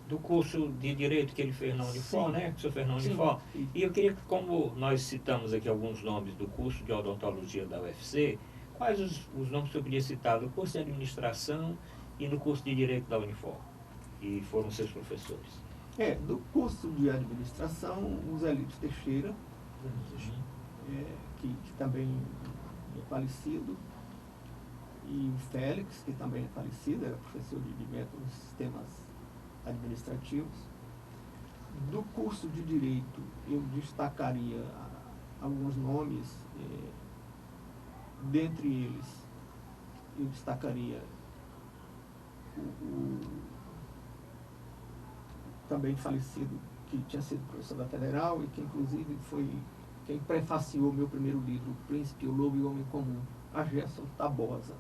[SPEAKER 1] do curso de Direito que ele fez na Unifor,
[SPEAKER 3] Sim.
[SPEAKER 1] né? Que o senhor fez na
[SPEAKER 3] Sim.
[SPEAKER 1] Unifor. E eu queria que, como nós citamos aqui alguns nomes do curso de odontologia da UFC, quais os nomes que o senhor podia citar do curso de administração e no curso de Direito da Unifor? E foram seus professores.
[SPEAKER 3] Do curso de administração, o Zé Lito Teixeira, que também é falecido, e o Félix, que também é falecido, era professor de métodos e sistemas administrativos. Do curso de Direito, eu destacaria alguns nomes, dentre eles, eu destacaria o também falecido, que tinha sido professor da Federal e que inclusive foi quem prefaciou meu primeiro livro, O Príncipe, o Lobo e o Homem Comum, a Gerson Tabosa.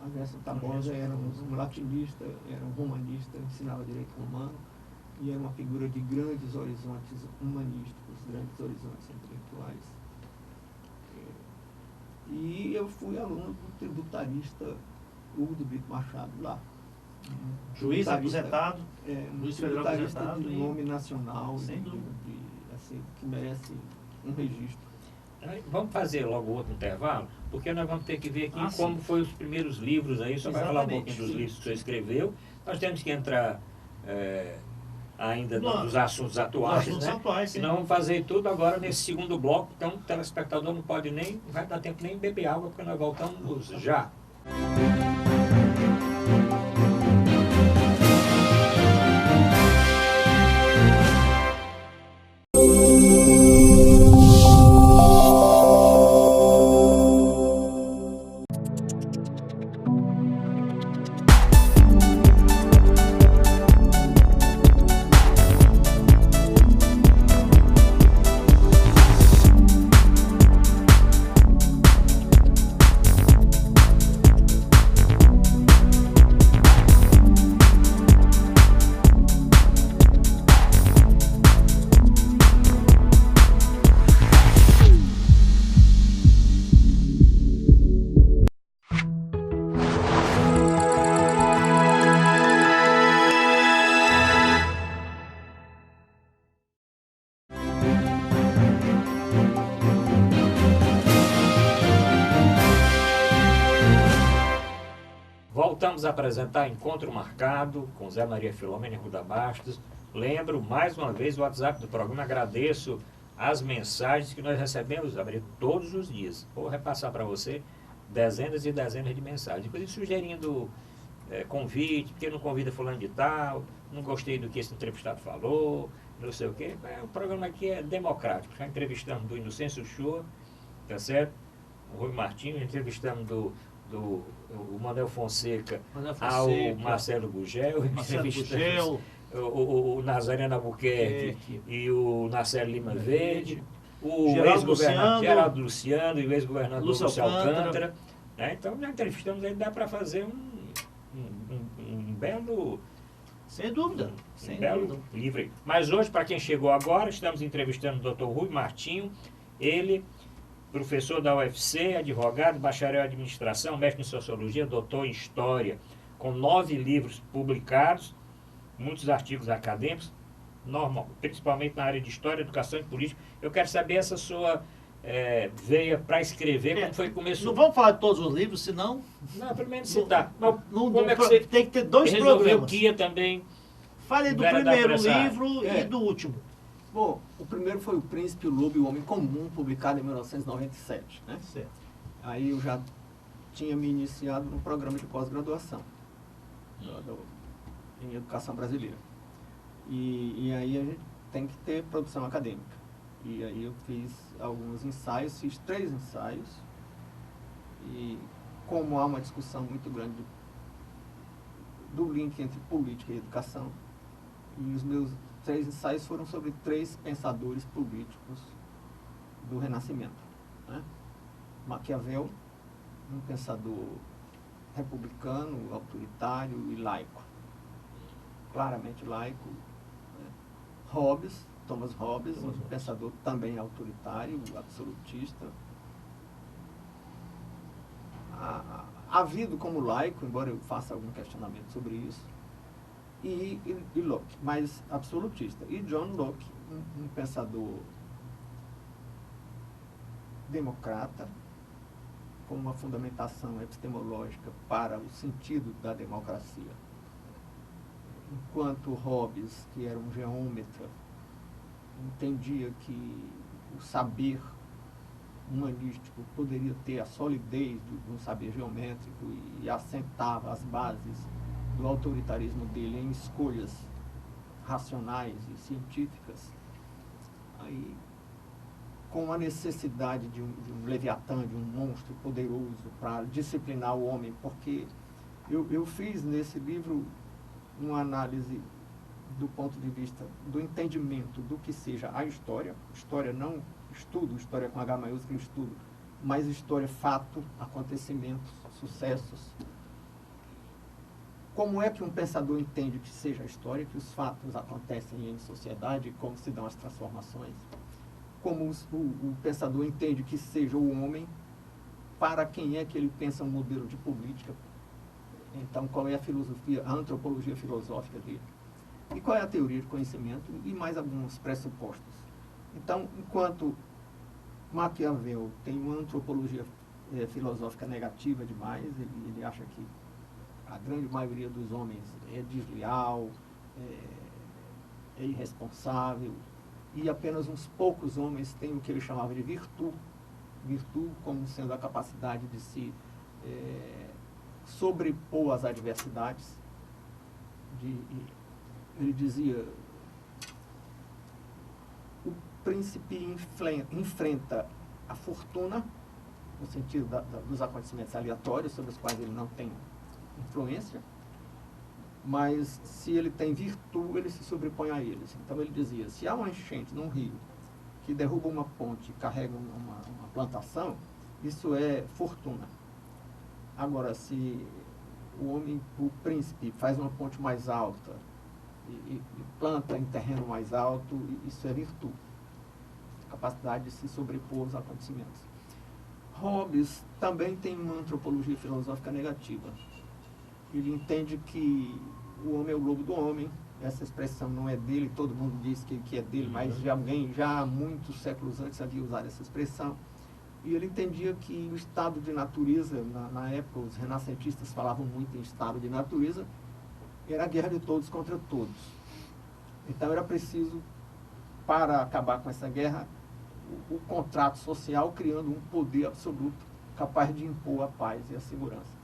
[SPEAKER 3] A Gerson Tabosa era um latinista, era um romanista, ensinava direito romano e era uma figura de grandes horizontes humanísticos, grandes horizontes intelectuais. E eu fui aluno do tributarista Hugo de Brito Machado lá.
[SPEAKER 2] Juiz aposentado,
[SPEAKER 3] juiz
[SPEAKER 2] federal
[SPEAKER 3] tributarista
[SPEAKER 2] aposentado.
[SPEAKER 3] de nome nacional,
[SPEAKER 2] Sem dúvida.
[SPEAKER 3] assim, que merece um registro.
[SPEAKER 1] Vamos fazer logo outro intervalo, porque nós vamos ter que ver aqui como
[SPEAKER 2] sim.
[SPEAKER 1] foi os primeiros livros aí, só vai falar um pouquinho dos
[SPEAKER 3] sim.
[SPEAKER 1] livros que o senhor escreveu. Nós temos que entrar ainda
[SPEAKER 2] Não,
[SPEAKER 1] nos assuntos atuais,
[SPEAKER 2] assuntos
[SPEAKER 1] né?
[SPEAKER 2] atuais, sim.
[SPEAKER 1] E nós vamos fazer tudo agora nesse segundo bloco, então o telespectador não pode nem, vai dar tempo nem beber água, porque nós voltamos já. Voltamos a apresentar Encontro Marcado com Zé Maria Filomena e Ruda Bastos. Lembro mais uma vez o WhatsApp do programa, agradeço as mensagens que nós recebemos, Gabriel, todos os dias. Vou repassar para você dezenas e dezenas de mensagens, inclusive sugerindo convite, porque não convida fulano de tal, não gostei do que esse entrevistado falou, não sei o quê. O programa aqui é democrático. Já entrevistamos do Inocêncio Shoa, tá certo? O Rui Martins, entrevistamos o Manuel Fonseca, ao Marcelo Gugel, o Nazareno Albuquerque e o Narcélio Lima Verde, o ex-governador Geraldo Luciano e o ex-governador Lúcio Alcântara. Então, já entrevistamos aí, dá para fazer um belo...
[SPEAKER 2] Sem dúvida.
[SPEAKER 1] Um belo livro aí. Mas hoje, para quem chegou agora, estamos entrevistando o Dr. Rui Martinho, ele... professor da UFC, advogado, bacharel em administração, mestre em sociologia, doutor em história, com 9 livros publicados, muitos artigos acadêmicos, principalmente na área de história, educação e política. Eu quero saber essa sua veia para escrever, como foi que começou.
[SPEAKER 2] Não vamos falar de todos os livros, senão...
[SPEAKER 1] Não, pelo menos citar.
[SPEAKER 2] Como é que você tem que ter 2 programas.
[SPEAKER 1] O guia também.
[SPEAKER 2] Fale do primeiro livro e do último.
[SPEAKER 3] Bom, o primeiro foi O Príncipe, o Lobo e o Homem Comum, publicado em 1997. Né?
[SPEAKER 2] Certo.
[SPEAKER 3] Aí eu já tinha me iniciado no programa de pós-graduação em educação brasileira. E aí a gente tem que ter produção acadêmica. E aí eu fiz alguns ensaios, fiz 3 ensaios. E como há uma discussão muito grande do link entre política e educação, e os meus 3 ensaios foram sobre 3 pensadores políticos do Renascimento. Né? Maquiavel, um pensador republicano, autoritário e laico. Claramente laico. Né? Thomas Hobbes, um pensador também autoritário, absolutista. Havido como laico, embora eu faça algum questionamento sobre isso, e Locke, mas absolutista. E John Locke, um pensador democrata, com uma fundamentação epistemológica para o sentido da democracia. Enquanto Hobbes, que era um geômetra, entendia que o saber humanístico poderia ter a solidez de um saber geométrico e assentava as bases do autoritarismo dele em escolhas racionais e científicas, aí, com a necessidade de um Leviatã, de um monstro poderoso para disciplinar o homem, porque eu fiz nesse livro uma análise do ponto de vista do entendimento do que seja a história não estudo, história com H maiúsculo, estudo, mas história, fato, acontecimentos, sucessos. Como é que um pensador entende que seja a história, que os fatos acontecem em sociedade, como se dão as transformações? Como o pensador entende que seja o homem, para quem é que ele pensa um modelo de política? Então, qual é a filosofia, a antropologia filosófica dele? E qual é a teoria de conhecimento? E mais alguns pressupostos. Então, enquanto Maquiavel tem uma antropologia filosófica negativa demais, ele acha que a grande maioria dos homens é desleal, é irresponsável, e apenas uns poucos homens têm o que ele chamava de virtude como sendo a capacidade de se sobrepor às adversidades. Ele dizia: o príncipe enfrenta a fortuna, no sentido dos acontecimentos aleatórios, sobre os quais ele não tem influência, mas se ele tem virtude, ele se sobrepõe a eles. Então ele dizia: se há uma enchente num rio que derruba uma ponte e carrega uma plantação, isso é fortuna. Agora, se o príncipe faz uma ponte mais alta e planta em terreno mais alto, isso é virtude, capacidade de se sobrepor aos acontecimentos. Hobbes também tem uma antropologia filosófica negativa. Ele entende que o homem é o lobo do homem. Essa expressão não é dele, todo mundo diz que é dele, mas alguém já há muitos séculos antes havia usado essa expressão. E ele entendia que o estado de natureza, na época os renascentistas falavam muito em estado de natureza, era a guerra de todos contra todos. Então era preciso, para acabar com essa guerra, o contrato social, criando um poder absoluto capaz de impor a paz e a segurança.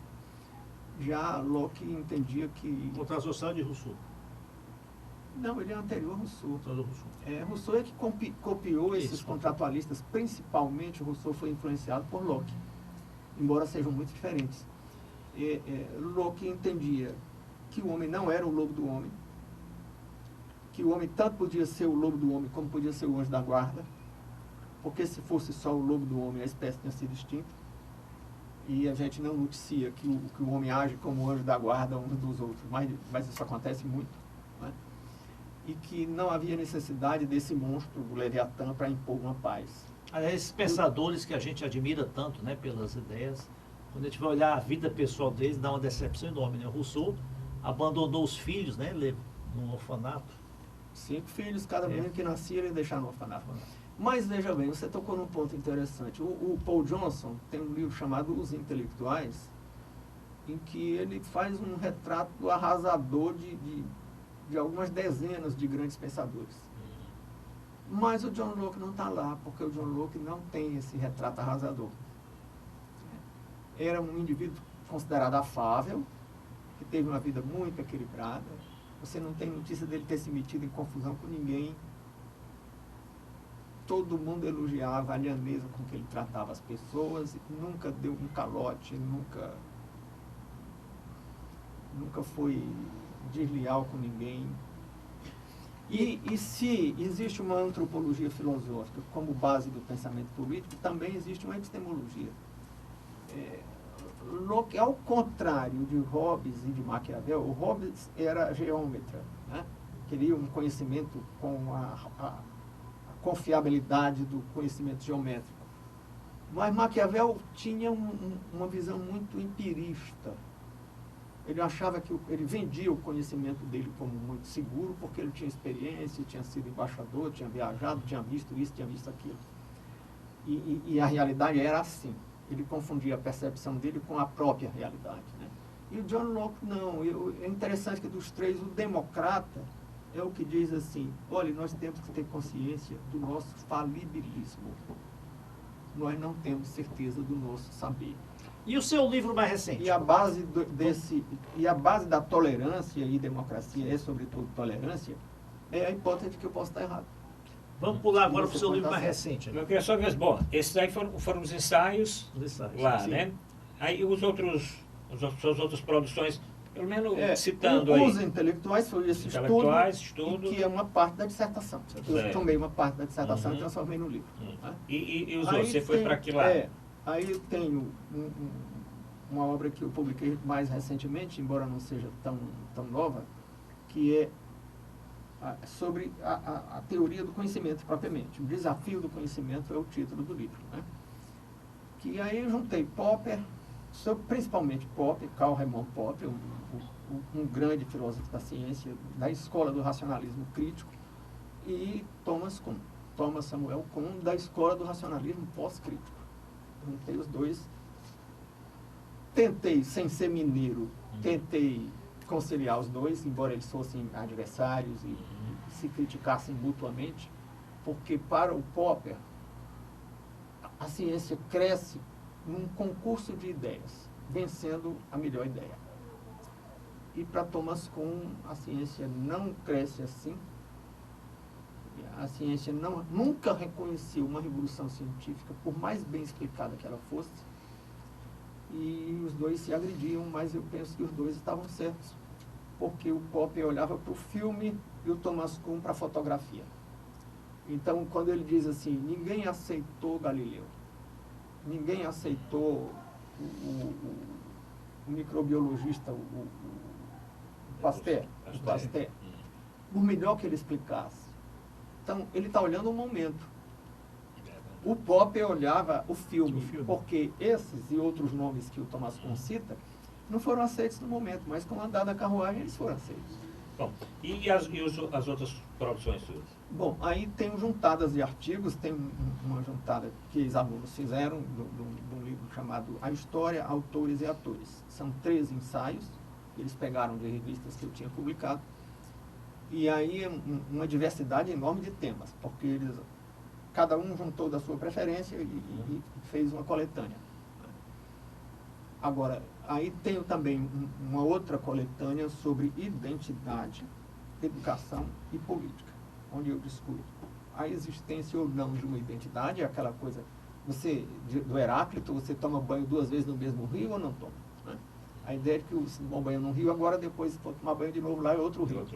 [SPEAKER 3] Já Locke entendia que...
[SPEAKER 2] O contrato social de Rousseau.
[SPEAKER 3] Não, ele é anterior a Rousseau.
[SPEAKER 2] Rousseau.
[SPEAKER 3] Rousseau é que copiou esses contratualistas, principalmente Rousseau foi influenciado por Locke, embora sejam muito diferentes. Locke entendia que o homem não era o lobo do homem, que o homem tanto podia ser o lobo do homem como podia ser o anjo da guarda, porque se fosse só o lobo do homem, a espécie tinha sido extinta, e a gente não noticia que o homem age como o anjo da guarda uns dos outros, mas isso acontece muito, né? E que não havia necessidade desse monstro, o Leviatã, para impor uma paz.
[SPEAKER 2] Aliás, esses pensadores que a gente admira tanto, né, pelas ideias, quando a gente vai olhar a vida pessoal deles, dá uma decepção enorme, né? Rousseau abandonou os filhos, né, num orfanato.
[SPEAKER 3] 5 filhos, cada menino que nascia ele deixava no orfanato. Mas veja bem, você tocou num ponto interessante. O Paul Johnson tem um livro chamado Os Intelectuais, em que ele faz um retrato arrasador de algumas dezenas de grandes pensadores. Mas o John Locke não está lá, porque o John Locke não tem esse retrato arrasador. Era um indivíduo considerado afável, que teve uma vida muito equilibrada. Você não tem notícia dele ter se metido em confusão com ninguém. Todo mundo elogiava a lhaneza com que ele tratava as pessoas, nunca deu um calote, nunca foi desleal com ninguém. E se existe uma antropologia filosófica como base do pensamento político, também existe uma epistemologia. Locke, ao contrário de Hobbes e de Maquiavel, o Hobbes era geômetra, né? Queria um conhecimento com a confiabilidade do conhecimento geométrico. Mas Maquiavel tinha uma visão muito empirista. Ele achava que ele vendia o conhecimento dele como muito seguro, porque ele tinha experiência, tinha sido embaixador, tinha viajado, tinha visto isso, tinha visto aquilo. E a realidade era assim. Ele confundia a percepção dele com a própria realidade, né? E o John Locke, não. É interessante que dos três, o democrata é o que diz assim: olha, nós temos que ter consciência do nosso falibilismo. Nós não temos certeza do nosso saber.
[SPEAKER 2] E o seu livro mais recente?
[SPEAKER 3] E a base e a base da tolerância e democracia é, sobretudo, tolerância, é a hipótese de que eu posso estar errado.
[SPEAKER 2] Vamos pular agora para o seu livro mais recente.
[SPEAKER 1] Eu queria só ver, bom, esses aí foram os ensaios, lá,
[SPEAKER 2] sim.
[SPEAKER 1] né? Aí as outras produções, pelo menos citando aí.
[SPEAKER 3] Os intelectuais foi esse estudo, que é uma parte da dissertação. Eu tomei uma parte da dissertação e transformei no livro. Né?
[SPEAKER 1] E os outros, você foi para que lado?
[SPEAKER 3] Aí eu tenho uma obra que eu publiquei mais recentemente, embora não seja tão nova, que é sobre a teoria do conhecimento propriamente. O desafio do conhecimento é o título do livro. Né? Que aí eu juntei Popper, principalmente Popper, Karl Raimund Popper, um grande filósofo da ciência, da escola do racionalismo crítico, e Thomas Samuel Kuhn, da escola do racionalismo pós-crítico. Juntei os dois. Tentei, sem ser mineiro, conciliar os dois, embora eles fossem adversários e se criticassem mutuamente, porque para o Popper a ciência cresce num concurso de ideias, vencendo a melhor ideia. E para Thomas Kuhn a ciência não cresce assim. A ciência nunca reconheceu uma revolução científica, por mais bem explicada que ela fosse, e os dois se agrediam, mas eu penso que os dois estavam certos, porque o Popper olhava para o filme e o Thomas Kuhn para a fotografia. Então, quando ele diz assim, ninguém aceitou Galileu, ninguém aceitou o microbiologista, o Pasteur, por melhor que ele explicasse. Então, ele está olhando o momento. O Popper olhava o filme, porque esses e outros nomes que o Thomas Kuhn cita não foram aceitos no momento, mas com o andar da carruagem eles foram aceitos.
[SPEAKER 1] Bom, e as outras produções suas?
[SPEAKER 3] Bom, aí tem juntadas de artigos, tem uma juntada que os alunos fizeram de um livro chamado A História, Autores e Atores. São 13 ensaios, eles pegaram de revistas que eu tinha publicado, e aí uma diversidade enorme de temas, porque cada um juntou da sua preferência e fez uma coletânea. Agora, aí tenho também uma outra coletânea sobre identidade, educação e política, onde eu discuto a existência ou não de uma identidade, aquela coisa, do Heráclito, você toma banho 2 vezes no mesmo rio ou não toma? Né? A ideia de que você tomou banho num rio, agora depois for tomar banho de novo lá é outro rio.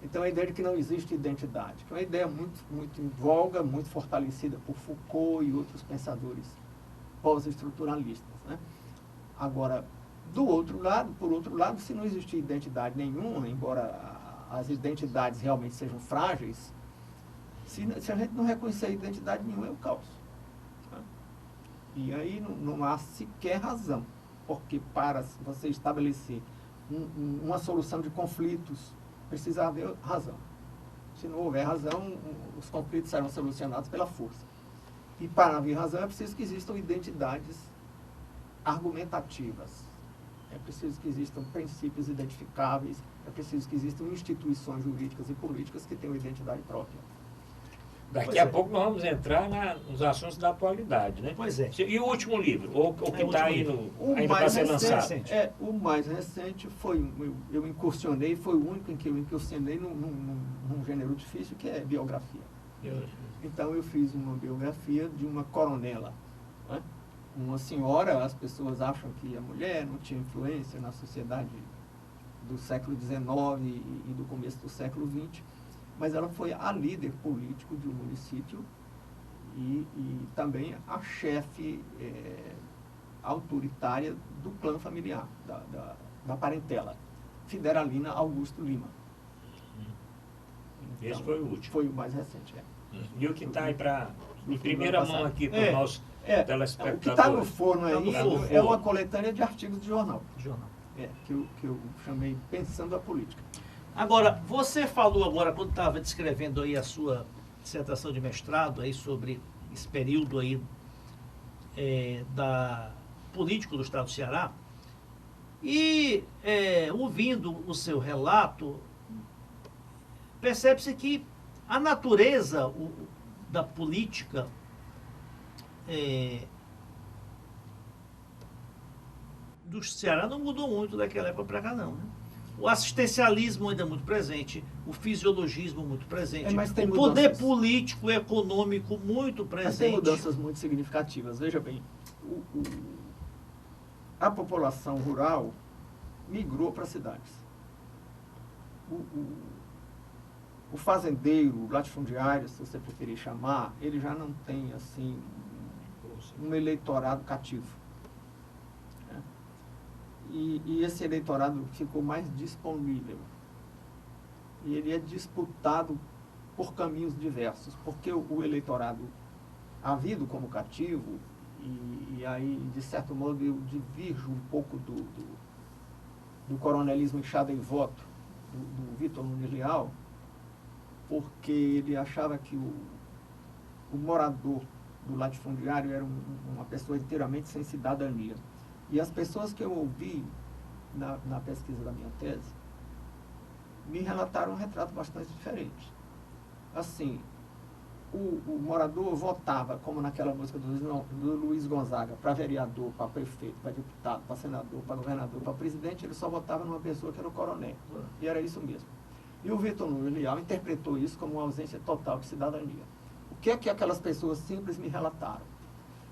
[SPEAKER 3] Então, a ideia de que não existe identidade, que é uma ideia muito em voga, muito fortalecida por Foucault e outros pensadores pós-estruturalistas. Né? Agora, por outro lado, se não existir identidade nenhuma, embora as identidades realmente sejam frágeis, se a gente não reconhecer identidade nenhuma, é o caos. Né? E aí não há sequer razão, porque para você estabelecer uma solução de conflitos, precisa haver razão. Se não houver razão, os conflitos serão solucionados pela força. E para haver razão é preciso que existam identidades argumentativas. É preciso que existam princípios identificáveis, é preciso que existam instituições jurídicas e políticas que tenham identidade própria.
[SPEAKER 1] Daqui a pouco nós vamos entrar nos assuntos da atualidade, né?
[SPEAKER 2] Pois é.
[SPEAKER 1] E o último livro? Ou que está aí ainda para ser lançado?
[SPEAKER 3] O mais recente foi, eu incursionei, foi o único em que eu incursionei num gênero difícil, que é biografia. Então eu fiz uma biografia de uma coronela, né? Uma senhora, as pessoas acham que a mulher não tinha influência na sociedade do século XIX e do começo do século XX, mas ela foi a líder político de um município e também a chefe autoritária do clã familiar, da parentela. Fideralina Augusto Lima.
[SPEAKER 1] Esse foi o último.
[SPEAKER 3] Foi o mais recente,
[SPEAKER 1] E o que está aí em primeira mão aqui para o nosso telespectador?
[SPEAKER 3] O que está no forno aí
[SPEAKER 2] Tá no forno.
[SPEAKER 3] é uma coletânea de artigos de jornal.
[SPEAKER 2] Jornal.
[SPEAKER 3] Que eu chamei Pensando a Política.
[SPEAKER 2] Agora, você falou agora, quando estava descrevendo aí a sua dissertação de mestrado aí sobre esse período aí político do estado do Ceará, e ouvindo o seu relato, percebe-se que a natureza da política do Ceará não mudou muito daquela época para cá, não, né? O assistencialismo ainda é muito presente, o fisiologismo muito presente,
[SPEAKER 3] mas tem
[SPEAKER 2] o poder
[SPEAKER 3] mudanças.
[SPEAKER 2] político e econômico muito
[SPEAKER 3] Mas
[SPEAKER 2] presente.
[SPEAKER 3] tem mudanças muito significativas. Veja bem, a população rural migrou para as cidades. O fazendeiro, o latifundiário, se você preferir chamar, ele já não tem assim um eleitorado cativo. E esse eleitorado ficou mais disponível. E ele é disputado por caminhos diversos, porque o eleitorado havido como cativo, e aí, de certo modo, eu divirjo um pouco do coronelismo inchado em voto, do Vitor Nunes Leal, porque ele achava que o morador do latifundiário era uma pessoa inteiramente sem cidadania. E as pessoas que eu ouvi na pesquisa da minha tese me relataram um retrato bastante diferente. Assim, o morador votava, como naquela música do Luiz Gonzaga, para vereador, para prefeito, para deputado, para senador, para governador, para presidente, ele só votava numa pessoa que era o coronel. E era isso mesmo. E o Vitor Nunes Leal interpretou isso como uma ausência total de cidadania. O que é que aquelas pessoas simples me relataram?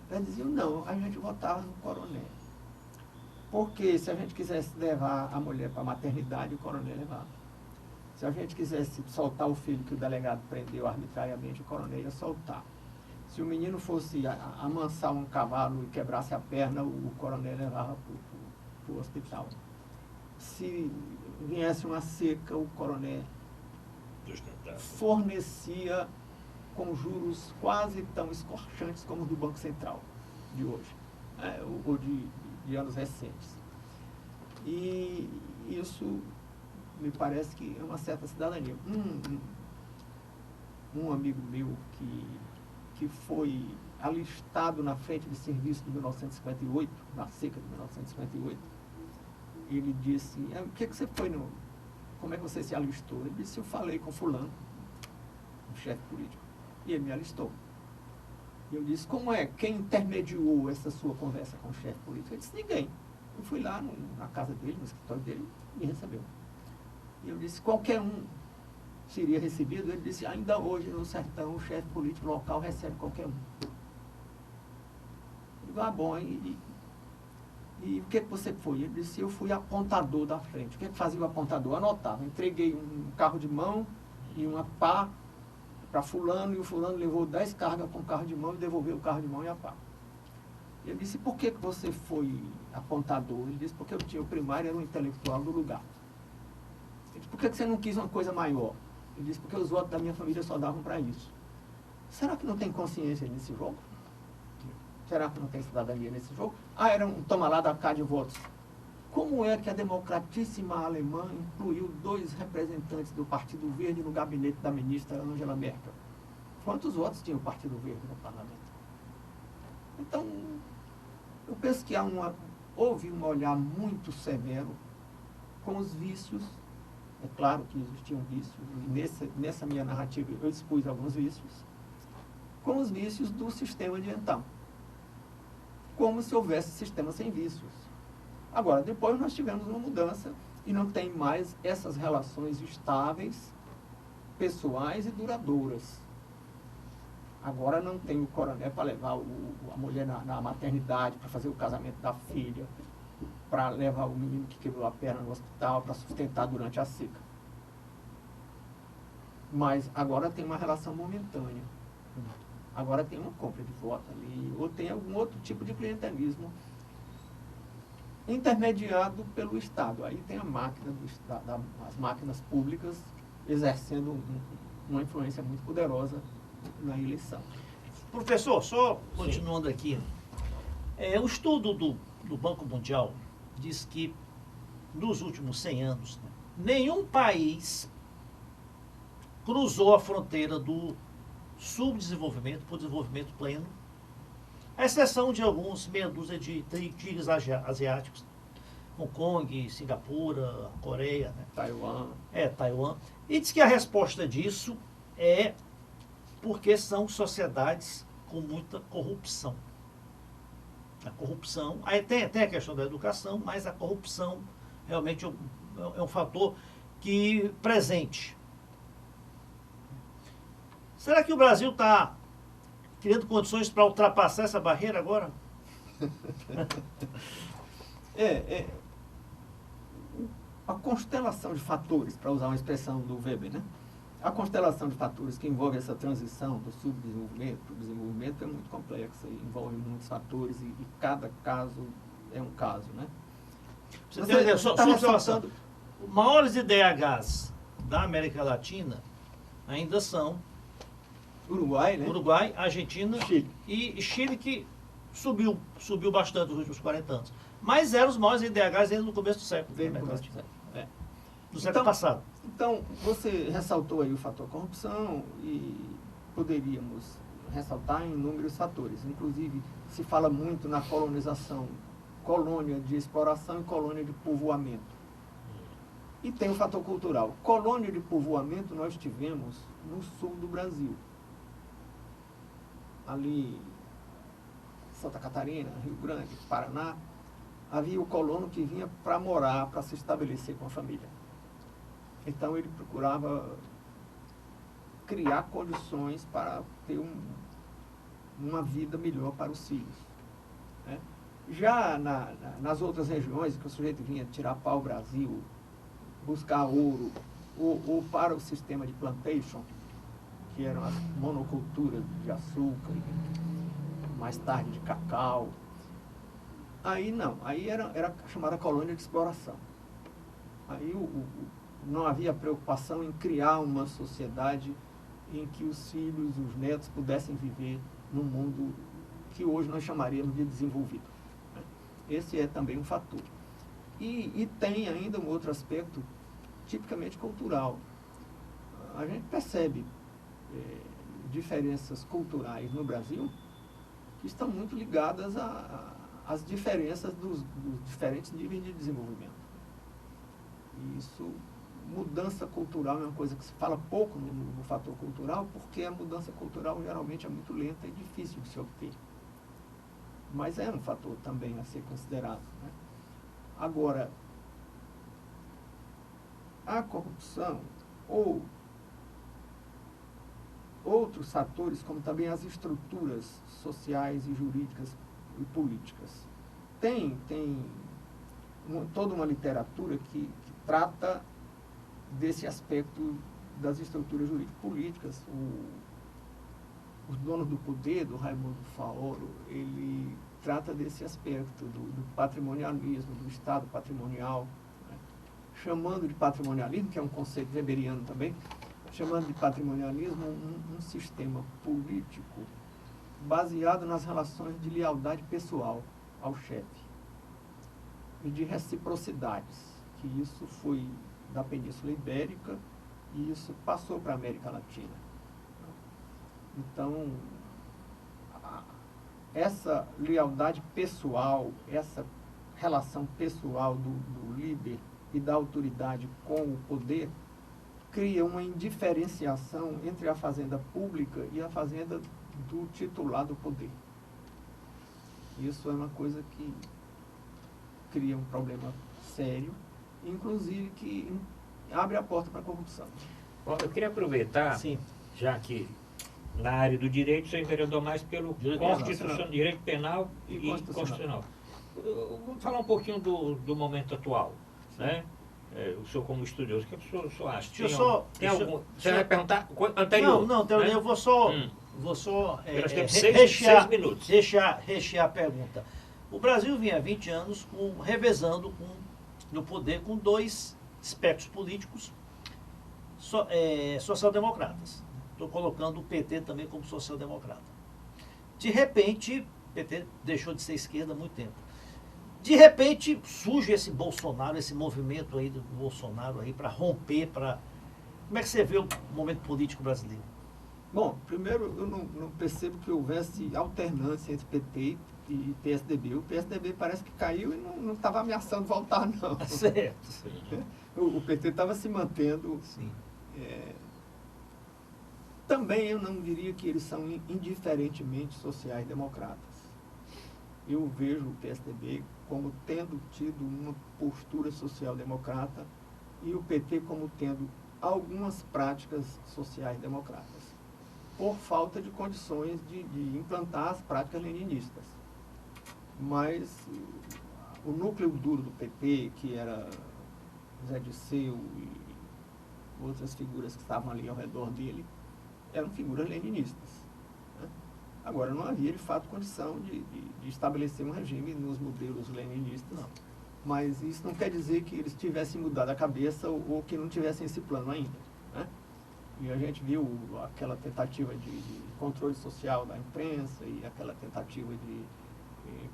[SPEAKER 3] Elas diziam, não, a gente votava no coronel. Porque se a gente quisesse levar a mulher para a maternidade, o coronel levava. Se a gente quisesse soltar o filho que o delegado prendeu arbitrariamente, o coronel ia soltar. Se o menino fosse amansar um cavalo e quebrasse a perna, o coronel levava para o hospital. Se viesse uma seca, o coronel fornecia com juros quase tão escorchantes como os do Banco Central de hoje, ou de anos recentes. E isso me parece que é uma certa cidadania. Um amigo meu que foi alistado na frente de serviço de 1958, na seca de 1958, ele disse, o que você foi como é que você se alistou? Ele disse, eu falei com fulano, um chefe político, e ele me alistou. E eu disse, como é? Quem intermediou essa sua conversa com o chefe político? Ele disse, ninguém. Eu fui lá na casa dele, no escritório dele, e me recebeu. E eu disse, qualquer um seria recebido? Ele disse, ainda hoje no sertão o chefe político local recebe qualquer um. Eu digo, bom, e o que você foi? Ele disse, eu fui apontador da frente. O que fazia o apontador? Anotava. Entreguei um carro de mão e uma pá para fulano, e o fulano levou 10 cargas com o carro de mão e devolveu o carro de mão e a pá. Ele disse, por que você foi apontador? Ele disse, porque eu tinha o primário, era o intelectual do lugar. Ele disse, por que você não quis uma coisa maior? Ele disse, porque os votos da minha família só davam para isso. Será que não tem consciência nesse jogo? Será que não tem cidadania nesse jogo? Era um toma lá da cá de votos. Como é que a democratíssima alemã incluiu 2 representantes do Partido Verde no gabinete da ministra Angela Merkel? Quantos votos tinha o Partido Verde no parlamento? Então, eu penso que houve um olhar muito severo com os vícios. É claro que existiam vícios, e nessa minha narrativa eu expus alguns vícios, com os vícios do sistema de então. Como se houvesse sistema sem vícios. Agora, depois nós tivemos uma mudança e não tem mais essas relações estáveis, pessoais e duradouras. Agora não tem o coronel para levar a mulher na maternidade, para fazer o casamento da filha, para levar o menino que quebrou a perna no hospital, para sustentar durante a seca. Mas agora tem uma relação momentânea. Agora tem uma compra de voto ali, ou tem algum outro tipo de clientelismo intermediado pelo Estado. Aí tem a máquina as máquinas públicas exercendo uma influência muito poderosa na eleição.
[SPEAKER 2] Professor, só continuando aqui, o estudo do Banco Mundial diz que nos últimos 100 anos, né, nenhum país cruzou a fronteira do subdesenvolvimento para o desenvolvimento pleno, à exceção de alguns meia dúzia de tigres asiáticos, Hong Kong, Singapura, Coreia, né? Taiwan. E diz que a resposta disso é porque são sociedades com muita corrupção. A corrupção, aí tem a questão da educação, mas a corrupção realmente é um fator presente. Será que o Brasil está criando condições para ultrapassar essa barreira agora?
[SPEAKER 3] A constelação de fatores, para usar uma expressão do Weber, né? A constelação de fatores que envolve essa transição do subdesenvolvimento para o desenvolvimento é muito complexa, envolve muitos fatores e cada caso é um caso, né?
[SPEAKER 2] Você tem ideia, só observação. Os maiores IDHs da América Latina ainda são
[SPEAKER 3] Uruguai, né?
[SPEAKER 2] Uruguai, Argentina,
[SPEAKER 3] Chile.
[SPEAKER 2] E Chile, que subiu bastante nos últimos 40 anos. Mas eram os maiores IDHs ainda no começo do século. Do século passado.
[SPEAKER 3] Então, você ressaltou aí o fator corrupção e poderíamos ressaltar inúmeros fatores. Inclusive, se fala muito na colonização, colônia de exploração e colônia de povoamento. E tem o fator cultural. Colônia de povoamento nós tivemos no sul do Brasil. Ali, Santa Catarina, Rio Grande, Paraná, havia o colono que vinha para morar, para se estabelecer com a família. Então ele procurava criar condições para ter uma vida melhor para os filhos, né? Já nas outras regiões que o sujeito vinha tirar pau-brasil, buscar ouro, ou para o sistema de plantation, que eram as monoculturas de açúcar, mais tarde de cacau. Aí não, aí era chamada colônia de exploração. Aí não havia preocupação em criar uma sociedade em que os filhos, os netos pudessem viver num mundo que hoje nós chamaríamos de desenvolvido. Esse é também um fator. E tem ainda um outro aspecto tipicamente cultural. A gente percebe diferenças culturais no Brasil que estão muito ligadas às diferenças dos diferentes níveis de desenvolvimento. E isso, mudança cultural é uma coisa que se fala pouco no fator cultural, porque a mudança cultural geralmente é muito lenta e difícil de se obter. Mas é um fator também a ser considerado, né? Agora, a corrupção ou outros fatores, como também as estruturas sociais e jurídicas e políticas. Tem toda uma literatura que trata desse aspecto das estruturas jurídicas políticas. Os donos do poder, do Raimundo Faoro, ele trata desse aspecto do patrimonialismo, do Estado patrimonial, né? Chamando de patrimonialismo, que é um conceito weberiano também, chamando de patrimonialismo um sistema político baseado nas relações de lealdade pessoal ao chefe e de reciprocidades, que isso foi da Península Ibérica e isso passou para a América Latina. Então, essa lealdade pessoal, essa relação pessoal do líder e da autoridade com o poder, cria uma indiferenciação entre a fazenda pública e a fazenda do titular do poder. Isso é uma coisa que cria um problema sério, inclusive que abre a porta para a corrupção.
[SPEAKER 1] Bom, eu queria aproveitar,
[SPEAKER 2] Sim.
[SPEAKER 1] já que na área do direito você enveredou mais pelo direito penal e constitucional. Vamos falar um pouquinho do momento atual, né? O senhor como estudioso, o que o senhor acha? Você vai perguntar anterior?
[SPEAKER 2] Não,
[SPEAKER 1] né?
[SPEAKER 2] eu vou só
[SPEAKER 1] Nós temos 6 minutos.
[SPEAKER 2] rechear a pergunta. O Brasil vinha há 20 anos revezando no poder com dois espectros políticos social-democratas. Estou colocando o PT também como social-democrata. De repente, o PT deixou de ser esquerda há muito tempo. De repente, surge esse Bolsonaro, esse movimento aí do Bolsonaro aí para romper, para... Como é que você vê o momento político brasileiro?
[SPEAKER 3] Bom, primeiro, eu não percebo que houvesse alternância entre PT e PSDB. O PSDB parece que caiu e não estava ameaçando voltar, não.
[SPEAKER 2] Certo.
[SPEAKER 3] O PT estava se mantendo.
[SPEAKER 2] Sim.
[SPEAKER 3] Também eu não diria que eles são indiferentemente sociais-democratas. Eu vejo o PSDB como tendo tido uma postura social-democrata e o PT como tendo algumas práticas sociais-democratas, por falta de condições de implantar as práticas leninistas. Mas o núcleo duro do PP, que era Zé Disseu e outras figuras que estavam ali ao redor dele, eram figuras leninistas. Né? Agora, não havia, de fato, condição de estabelecer um regime nos modelos leninistas, não. Mas isso não quer dizer que eles tivessem mudado a cabeça ou que não tivessem esse plano ainda. Né? E a gente viu aquela tentativa de controle social da imprensa e aquela tentativa de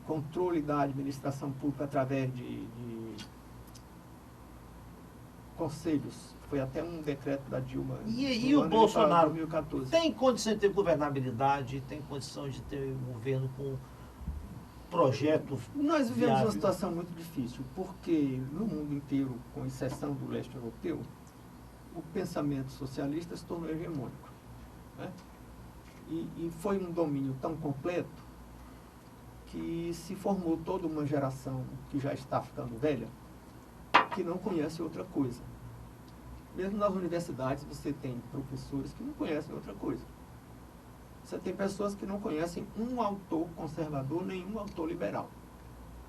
[SPEAKER 3] controle da administração pública através de conselhos. Foi até um decreto da Dilma.
[SPEAKER 2] E o Bolsonaro
[SPEAKER 3] 2014.
[SPEAKER 2] Tem condição de ter governabilidade, tem condição de ter um governo com projeto
[SPEAKER 3] Nós vivemos
[SPEAKER 2] viável.
[SPEAKER 3] uma situação muito difícil, porque no mundo inteiro, com exceção do leste europeu, o pensamento socialista se tornou hegemônico. Né? E foi um domínio tão completo que se formou toda uma geração que já está ficando velha, que não conhece outra coisa. Mesmo nas universidades você tem professores que não conhecem outra coisa. Você tem pessoas que não conhecem um autor conservador, nenhum autor liberal.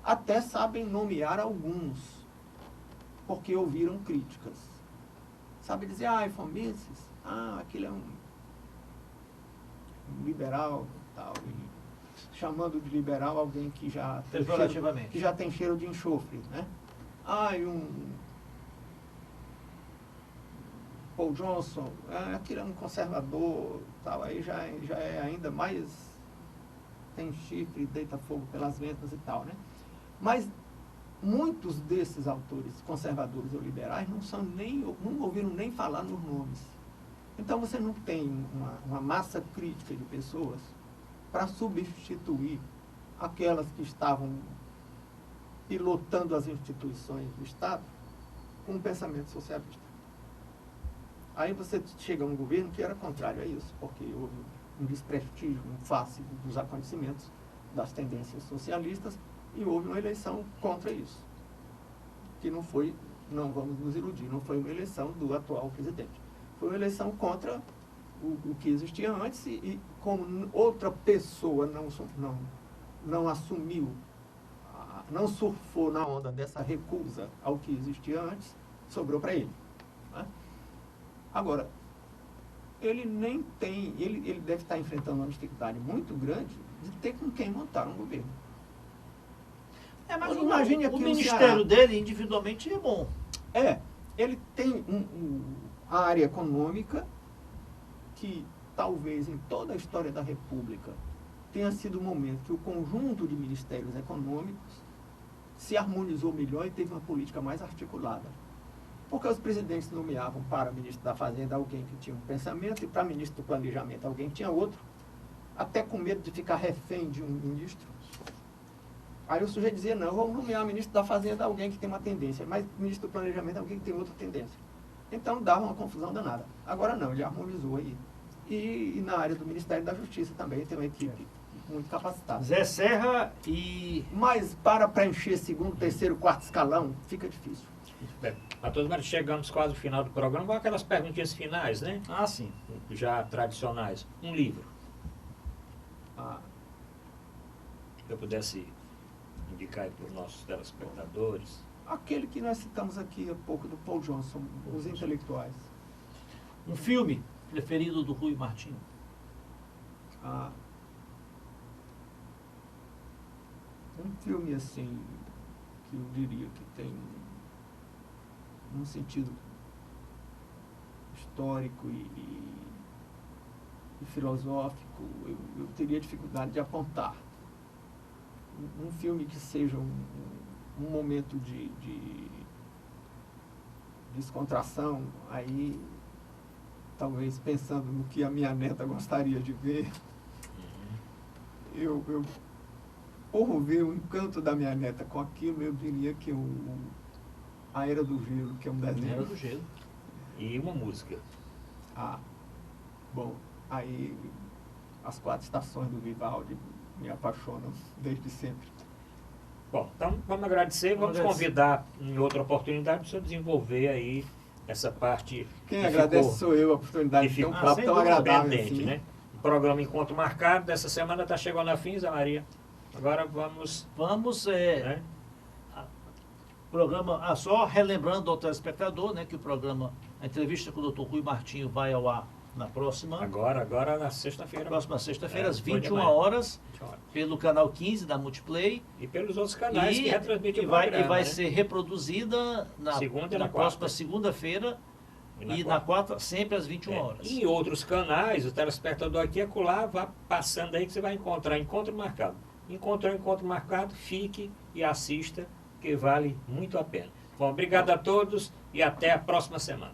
[SPEAKER 3] Até sabem nomear alguns, porque ouviram críticas. Sabe dizer, Von Mises, aquele é um liberal e tal. E chamando de liberal alguém que já tem cheiro de enxofre, né? Paul Johnson, aquele é um conservador, tal, aí já é ainda mais, tem chifre, deita fogo pelas ventas e tal, né? Mas muitos desses autores conservadores ou liberais não ouviram nem falar nos nomes. Então você não tem uma massa crítica de pessoas para substituir aquelas que estavam pilotando as instituições do Estado com um pensamento socialista. Aí você chega a um governo que era contrário a isso, porque houve um desprestígio em face dos acontecimentos, das tendências socialistas, e houve uma eleição contra isso. Que não foi, não vamos nos iludir, não foi uma eleição do atual presidente. Foi uma eleição contra o que existia antes e como outra pessoa não assumiu, não surfou na onda dessa recusa ao que existia antes, sobrou para ele. Né? Agora, ele nem tem, ele deve estar enfrentando uma dificuldade muito grande de ter com quem montar um governo.
[SPEAKER 2] Mas imagine o ministério dele individualmente é bom.
[SPEAKER 3] Ele tem a área econômica que talvez em toda a história da República tenha sido o momento que o conjunto de ministérios econômicos se harmonizou melhor e teve uma política mais articulada. Porque os presidentes nomeavam para ministro da Fazenda alguém que tinha um pensamento e para ministro do Planejamento alguém que tinha outro, até com medo de ficar refém de um ministro. Aí o sujeito dizia, não, vamos nomear ministro da Fazenda alguém que tem uma tendência, mas ministro do Planejamento alguém que tem outra tendência. Então dava uma confusão danada. Agora não, ele harmonizou aí. E na área do Ministério da Justiça também tem uma equipe muito capacitada.
[SPEAKER 2] Zé Serra e...
[SPEAKER 3] Mas para preencher segundo, terceiro, quarto escalão, fica difícil.
[SPEAKER 1] Bem, a todos nós chegamos quase ao final do programa, com aquelas perguntinhas finais, né?
[SPEAKER 2] Sim.
[SPEAKER 1] Já tradicionais. Um livro. Se eu pudesse indicar aí para os nossos telespectadores.
[SPEAKER 3] Aquele que nós citamos aqui há pouco, do Paul Johnson, Os Intelectuais.
[SPEAKER 2] Um filme preferido do Rui Martinho?
[SPEAKER 3] um filme assim, que eu diria que tem um sentido histórico e filosófico, eu teria dificuldade de apontar. Um filme que seja um momento de descontração, aí talvez pensando no que a minha neta gostaria de ver, eu por ver o encanto da minha neta com aquilo, eu diria que a Era do Gelo, que é um desenho.
[SPEAKER 2] Era do Gelo.
[SPEAKER 1] E uma música.
[SPEAKER 3] Ah, bom, aí as 4 estações do Vivaldi me apaixonam desde sempre.
[SPEAKER 1] Bom, então vamos agradecer, vamos convidar em outra oportunidade para o senhor desenvolver aí essa parte.
[SPEAKER 3] Quem agradece sou eu, a oportunidade de ter um papo tão agradável
[SPEAKER 1] pendente,
[SPEAKER 3] assim.
[SPEAKER 1] né? O programa Encontro Marcado dessa semana está chegando a fim, Zé Maria. Agora vamos...
[SPEAKER 2] Né? Programa, só relembrando ao telespectador, né, que o programa, a entrevista com o Dr. Rui Martinho vai ao ar na próxima...
[SPEAKER 1] Agora na sexta-feira.
[SPEAKER 2] Próxima sexta-feira, às
[SPEAKER 1] 21
[SPEAKER 2] 21 horas,
[SPEAKER 1] 20 horas,
[SPEAKER 2] pelo canal 15 da Multiplay.
[SPEAKER 1] E pelos outros canais que retransmitem o
[SPEAKER 2] vai
[SPEAKER 1] programa, né?
[SPEAKER 2] ser reproduzida
[SPEAKER 1] Segunda e
[SPEAKER 2] na
[SPEAKER 1] na
[SPEAKER 2] próxima
[SPEAKER 1] quarta.
[SPEAKER 2] segunda-feira e na quarta, sempre às 21 horas.
[SPEAKER 1] E em outros canais, o telespectador aqui e acolá, vá passando aí que você vai encontrar Encontro Marcado. Encontrou Encontro Marcado, fique e assista, que vale muito a pena. Bom, obrigado a todos e até a próxima semana.